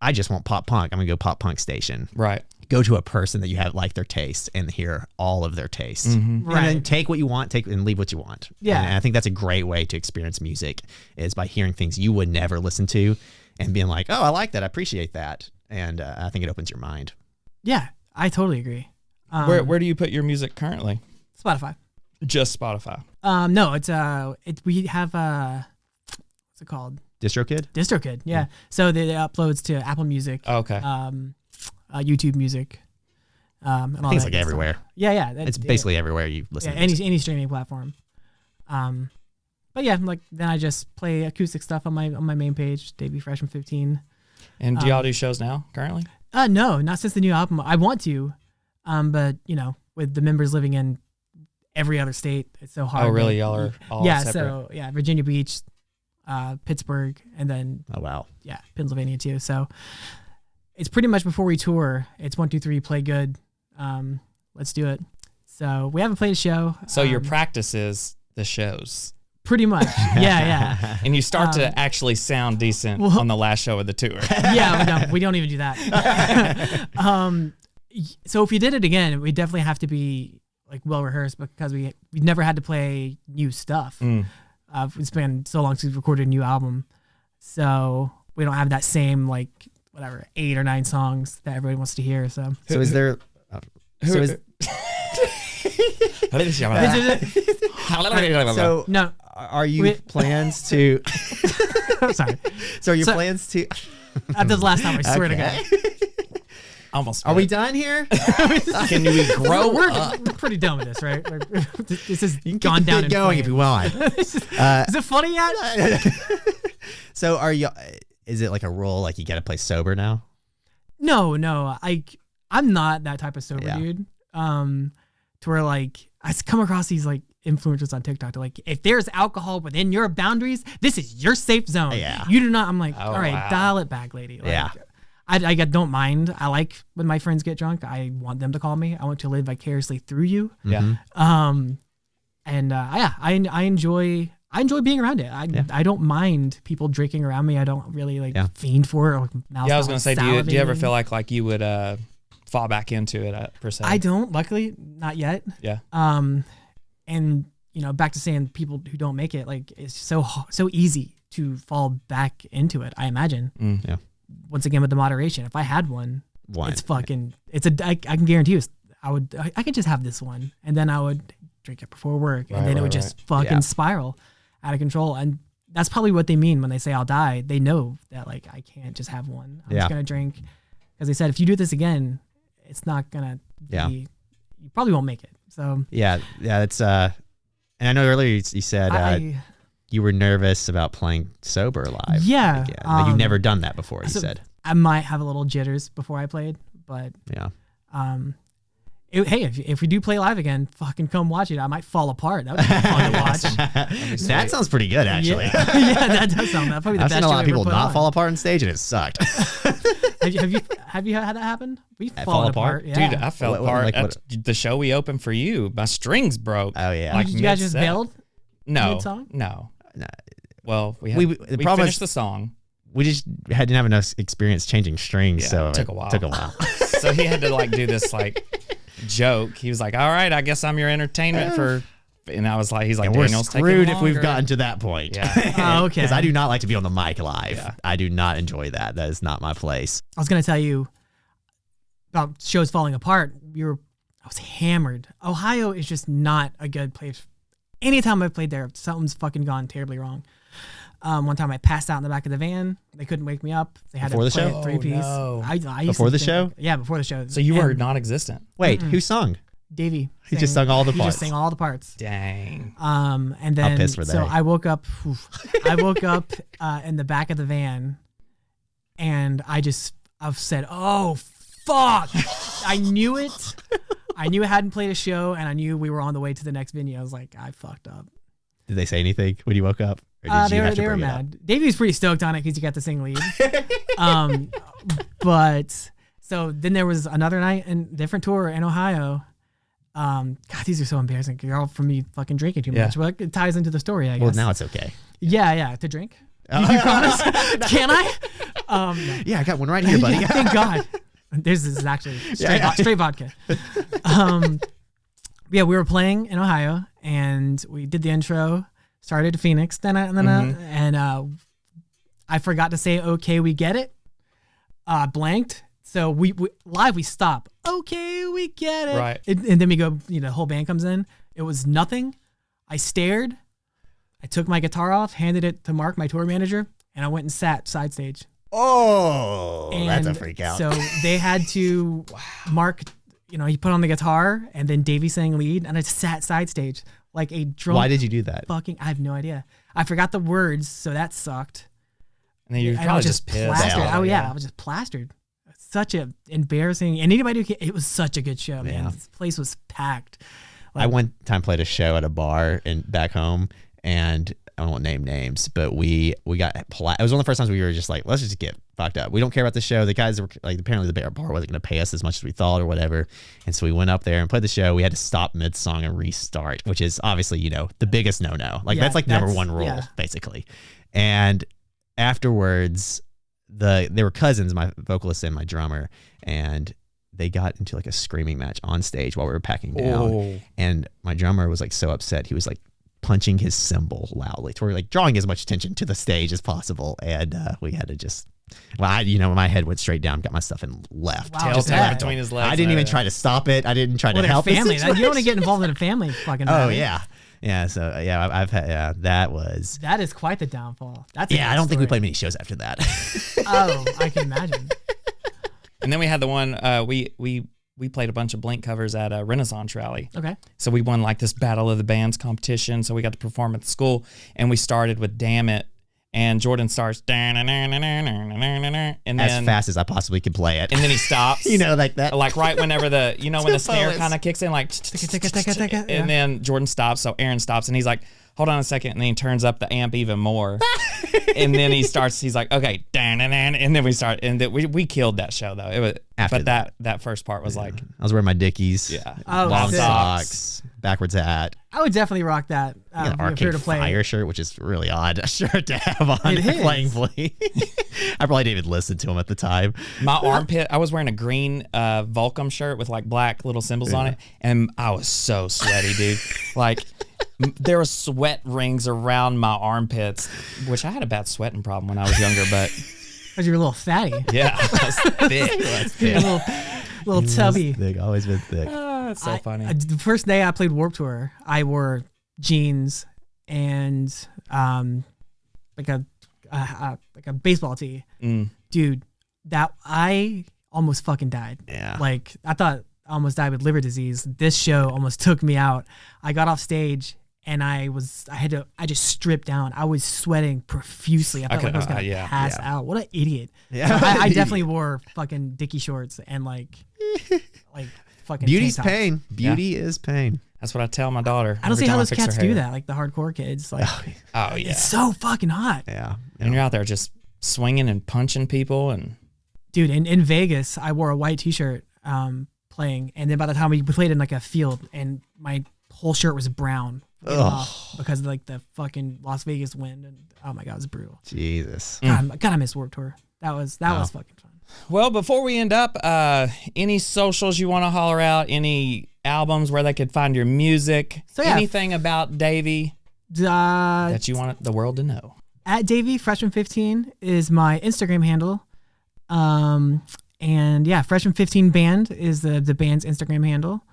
I just want pop punk. I'm gonna go pop punk station. Right. Go to a person that you have like their taste and hear all of their taste. Mm-hmm. Right. And then take what you want, and leave what you want. Yeah. And I think that's a great way to experience music is by hearing things you would never listen to and being like, oh, I like that. I appreciate that. And I think it opens your mind. Yeah, I totally agree. Where do you put your music currently? Spotify. Just Spotify. No, we have what's it called? DistroKid, yeah. So they uploads to Apple Music. Oh, okay. YouTube Music. And all things like everywhere. Stuff. Yeah. It's basically everywhere you listen. Yeah, any streaming platform. But yeah, like then I just play acoustic stuff on my main page, Davey Freshman 15. And do y'all do shows now currently? No, not since the new album. I want to, but with the members living in every other state, it's so hard. Oh, really? Y'all are all separate? So Virginia Beach, Pittsburgh, and then Pennsylvania too. So it's pretty much before we tour. It's 1, 2, 3, play good. Let's do it. So we haven't played a show. So your practice is the shows. Pretty much. Yeah. And you start to actually sound decent on the last show of the tour. Yeah, we don't even do that. So if you did it again, we definitely have to be like well rehearsed because we never had to play new stuff. It's been so long since we recorded a new album, so we don't have that same 8 or 9 songs that everybody wants to hear. So is there? Are you plans to? I'm sorry. So are your plans to? That was the last time. I swear to God. Almost. Are we done here? Can we grow up? We're pretty done with this, right? This has You can gone keep the down bit in going if flames. you want. Is it funny yet? So are you? Is it like a rule? Like you got to play sober now? No. I'm not that type of sober Yeah. dude. To where like I come across these like influencers on TikTok. They're like, if there's alcohol within your boundaries, this is your safe zone. Yeah. You do not. I'm like, Oh, all right, wow. dial it back, lady. Like, Yeah. I don't mind. I like when my friends get drunk. I want them to call me. I want to live vicariously through you. Yeah. And I enjoy being around it. I don't mind people drinking around me. I don't really like fiend for it. Or, like, Yeah, I was gonna say, do you ever salivating. feel like you would fall back into it per se? I don't. Luckily, not yet. Yeah. And back to saying people who don't make it, like it's so easy to fall back into it. I imagine. Yeah. Once again, with the moderation. If I had one. One. It's fucking. I can guarantee you. I could just have this one, and then I would drink it before work, and then it would just fucking spiral out of control. And that's probably what they mean when they say I'll die. They know that like I can't just have one. I'm just gonna drink, because they said if you do this again, it's not gonna be. You probably won't make it. So yeah. That's and I know earlier you said you were nervous about playing sober live. Yeah. Again. Like you've never done that before. You said I might have a little jitters before I played, but yeah. Hey, if we do play live again, fucking come watch it. I might fall apart. That would be fun to watch. That sounds pretty good, actually. Yeah, that does sound. That probably the I've best. seen a lot of show people ever put not on. fall apart on stage, and it sucked. Have you had that happen? We've fallen apart. Yeah. Dude, I fell What- apart like at what- the show we opened for you. My strings broke. Oh yeah. Like, you guys just mid-set. bailed? No, mid-song? no. No. Well, we The problem finished is- the song, We just didn't have enough experience changing strings, Yeah, so it took a while. Took a while. so he had to like do this like joke. He was like, "All right, I guess I'm your entertainment for," and I was like, "He's like, And we're Daniel's taking screwed if we've longer." gotten to that point. Yeah. Oh, okay. Because I do not like to be on the mic live. Yeah. I do not enjoy that. That is not my place. I was gonna tell you about shows falling apart. I was hammered. Ohio is just not a good place. Anytime I've played there, something's fucking gone terribly wrong. One time I passed out in the back of the van. They couldn't wake me up. They had Before to the play show? a three-piece. Oh, no. I used Before to the think- show? Yeah, before the show. So you were And non-existent. Wait, who sung? Davey. He just sung all the He parts. just sang all the parts. Dang. And then pissed were so they? I woke up. I woke up in the back of the van, and I've said, "Oh fuck!" I knew it. I knew I hadn't played a show, and I knew we were on the way to the next venue. I was like, I fucked up. Did they say anything when you woke up? Or did They you were have to they were bring it up? mad. Davey was pretty stoked on it because he got to sing lead. But so then there was another night and different tour in Ohio. God, these are so embarrassing. They're all from me fucking drinking too Yeah. much. But it ties into the story, I guess. Well, now it's okay. Yeah, to drink. You promise? Can I? No. Yeah, I got one right here, buddy. Yeah, thank God. This is actually straight vodka. Yeah, we were playing in Ohio, and we did the intro. Started to Phoenix, and I forgot to say, "Okay, we get it." Blanked. So we live we stop. Okay, we get it. Right. And then we go. The whole band comes in. It was nothing. I stared. I took my guitar off, handed it to Mark, my tour manager, and I went and sat side stage. Oh, that's a And freak out. So they had to Mark, he put on the guitar, and then Davey sang lead, and I sat side stage like a drunk. Why did you do that? I have no idea. I forgot the words, so that sucked. And then you're And I probably was just pissed. plastered. Yeah. Oh yeah, I was just plastered. Such a embarrassing. And anybody it was such a good show, man. Yeah. This place was packed. I one time played a show at a bar back home, and I won't name names, but we got it was one of the first times we were just like, let's just get fucked up. We don't care about the show. The guys were like, apparently the bar wasn't going to pay us as much as we thought or whatever, and so we went up there and played the show. We had to stop mid song and restart, which is obviously the biggest no. Like Yeah, that's like number that's- one rule yeah. basically. And afterwards, they were cousins, my vocalist and my drummer, and they got into like a screaming match on stage while we were packing down. Oh. And my drummer was like so upset. He was like punching his cymbal loudly. So we're like drawing as much attention to the stage as possible. And we had to just, my head went straight down, got my stuff and left. Wow, Tail just tap that. between his legs. I didn't even try to stop it. I didn't try Well, to they're help family. the You don't want to situation. get involved in a family fucking. Oh battle. yeah. Yeah, so yeah, I've had that is quite the downfall. That's I don't think we played many shows after that. Oh, I can imagine. And then we had the one we played a bunch of Blink covers at a Renaissance rally. Okay. So we won like this Battle of the Bands competition. So we got to perform at the school, and we started with "Damn It," and Jordan starts and then as fast as I possibly could play it, and then he stops. Like that, like right whenever when the snare kind of kicks in, like, and then Jordan stops. So Aaron stops, and he's like, hold on a second, and then he turns up the amp even more, and then he's like, okay, and then we start, and we killed that show though. It was after that first part was like, I was wearing my Dickies, long socks, backwards hat. I would definitely rock that. Arcade Fire shirt, which is really odd shirt to have on playing Flea. I probably didn't even listen to him at the time. My armpit, I was wearing a green Volcom shirt with like black little symbols on it, and I was so sweaty, dude. Like, there were sweat rings around my armpits, which I had a bad sweating problem when I was younger, but because you're a little fatty. Yeah, I was thick. You're a little tubby. Thick, always been thick. It's so funny. The first day I played Warped Tour, I wore jeans and like a baseball tee. Dude, that I almost fucking died. Yeah. Like, I thought I almost died with liver disease. This show almost took me out. I got off stage and I just stripped down. I was sweating profusely. I felt like I was gonna pass out. What an idiot. Yeah. I definitely wore fucking Dickie shorts and like fucking beauty's tank tops. pain. Beauty is pain. That's what I tell my daughter. I don't see how those cats do that, like the hardcore kids. Like, oh yeah, it's so fucking hot. Yeah. And you're out there just swinging and punching people, and dude, in Vegas, I wore a white T-shirt playing, and then by the time we played in like a field, and my whole shirt was brown because of like the fucking Las Vegas wind, and oh my god, it was brutal. Jesus. God, I miss Warped Tour. That was fucking fun. Well, before we end up, any socials you want to holler out? Any albums where they could find your music? So, yeah. Anything about Davey that you want the world to know? At Davey Freshman 15 is my Instagram handle, and yeah, Freshman 15 Band is the band's Instagram handle,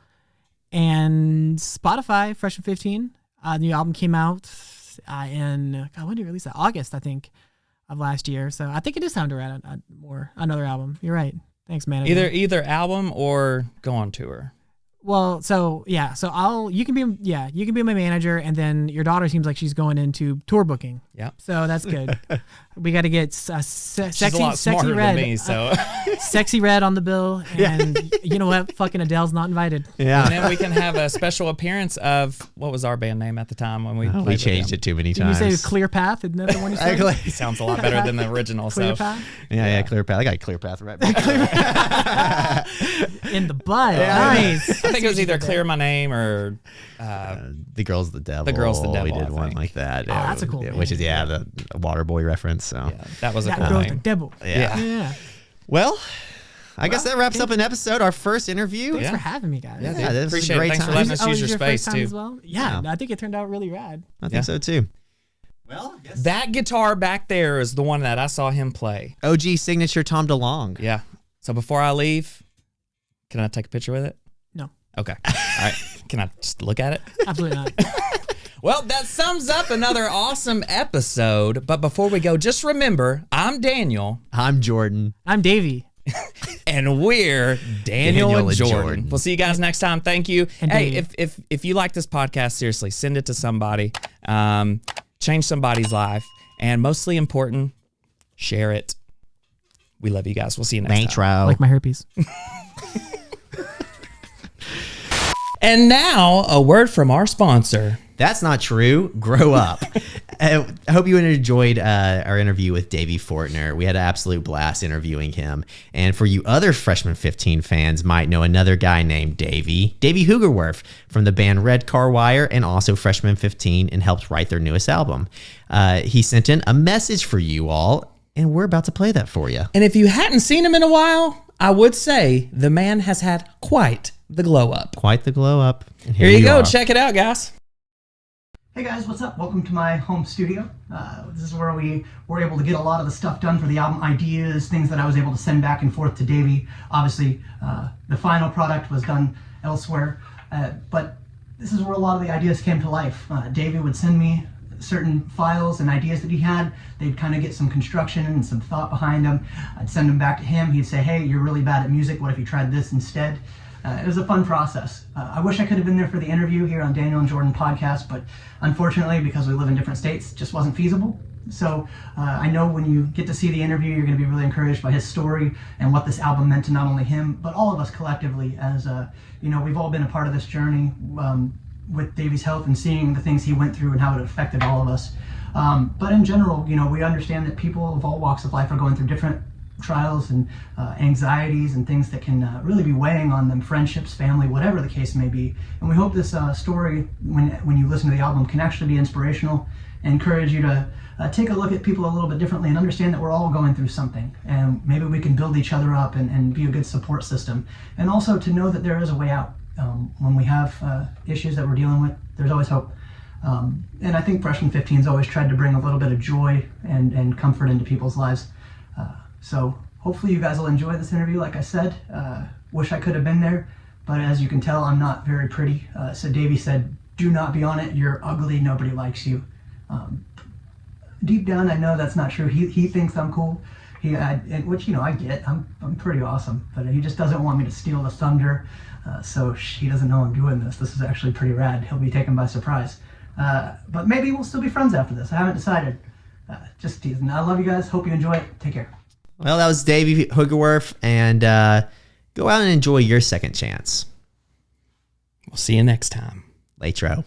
and Spotify Freshman 15. The new album came out in when did you release that? August, I think, of last year. So I think it is time to write another album. You're right. Thanks, man. Either album or go on tour. Well, so yeah, so you can be my manager, and then your daughter seems like she's going into tour booking. Yeah. So that's good. We got to get sexy red, than me, so sexy red on the bill, and you know what? Fucking Adele's not invited. Yeah. And then we can have a special appearance of what was our band name at the time when we played we changed it too many times. Did you say Clear Path? Isn't that the one you said? It sounds a lot better than the original. Clear so Path? Yeah, Clear Path. I got a Clear Path right back. In the butt. Yeah. Nice. I think it was either Clear My Name or The Girl's the Devil. The Girl's the Devil. We did one like that. Oh, that's a cool name. Which is the Waterboy reference. So yeah, that was a That cool Girl's the name. Devil. Yeah. Well, I guess that wraps up an episode, our first interview. Thanks for having me, guys. Yeah, dude. this was a Appreciate it. great Thanks for time. letting us use was your first space time too. as well? Yeah, I think it turned out really rad. I think so too. Well, I guess That guitar back there is the one that I saw him play. OG signature Tom DeLonge. Yeah. So before I leave, can I take a picture with it? No. Okay. All right. Can I just look at it? Absolutely not. Well, that sums up another awesome episode. But before we go, just remember, I'm Daniel. I'm Jordan. I'm Davey. And we're Daniel and Jordan. Jordan. We'll see you guys next time. Thank you. And hey, Davey. if you like this podcast, seriously, send it to somebody. Change somebody's life. And mostly important, share it. We love you guys. We'll see you next time. Like my herpes. And now, a word from our sponsor. That's not true. Grow up. I hope you enjoyed our interview with Davey Fortner. We had an absolute blast interviewing him. And for you other Freshman 15 fans might know another guy named Davey Hoogerwerf from the band Red Car Wire and also Freshman 15 and helped write their newest album. He sent in a message for you all, and we're about to play that for you. And if you hadn't seen him in a while, I would say the man has had quite the glow up. Quite the glow up. And Here you go. are. Check it out, guys. Hey guys, what's up? Welcome to my home studio. This is where we were able to get a lot of the stuff done for the album, ideas, things that I was able to send back and forth to Davey. Obviously, the final product was done elsewhere, but this is where a lot of the ideas came to life. Davey would send me certain files and ideas that he had. They'd kind of get some construction and some thought behind them. I'd send them back to him. He'd say, hey, you're really bad at music. What if you tried this instead? It was a fun process. I wish I could have been there for the interview here on Daniel and Jordan podcast, but unfortunately, because we live in different states, it just wasn't feasible. So I know when you get to see the interview, you're going to be really encouraged by his story and what this album meant to not only him, but all of us collectively, as we've all been a part of this journey with Davey's health and seeing the things he went through and how it affected all of us. But in general, we understand that people of all walks of life are going through different trials and anxieties and things that can really be weighing on them, friendships, family, whatever the case may be. And we hope this story, when you listen to the album, can actually be inspirational and encourage you to take a look at people a little bit differently and understand that we're all going through something, and maybe we can build each other up and be a good support system. And also to know that there is a way out. When we have issues that we're dealing with, there's always hope. And I think Freshman 15's always tried to bring a little bit of joy and comfort into people's lives. So hopefully you guys will enjoy this interview. Like I said, wish I could have been there, but as you can tell, I'm not very pretty. So Davey said, do not be on it. You're ugly. Nobody likes you. Deep down, I know that's not true. He thinks I'm cool. Which I get. I'm pretty awesome, but he just doesn't want me to steal the thunder. So he doesn't know I'm doing this. This is actually pretty rad. He'll be taken by surprise. But maybe we'll still be friends after this. I haven't decided. Just teasing. I love you guys. Hope you enjoy it. Take care. Well, that was Davey Hoogerwerf, and go out and enjoy your second chance. We'll see you next time. Latro.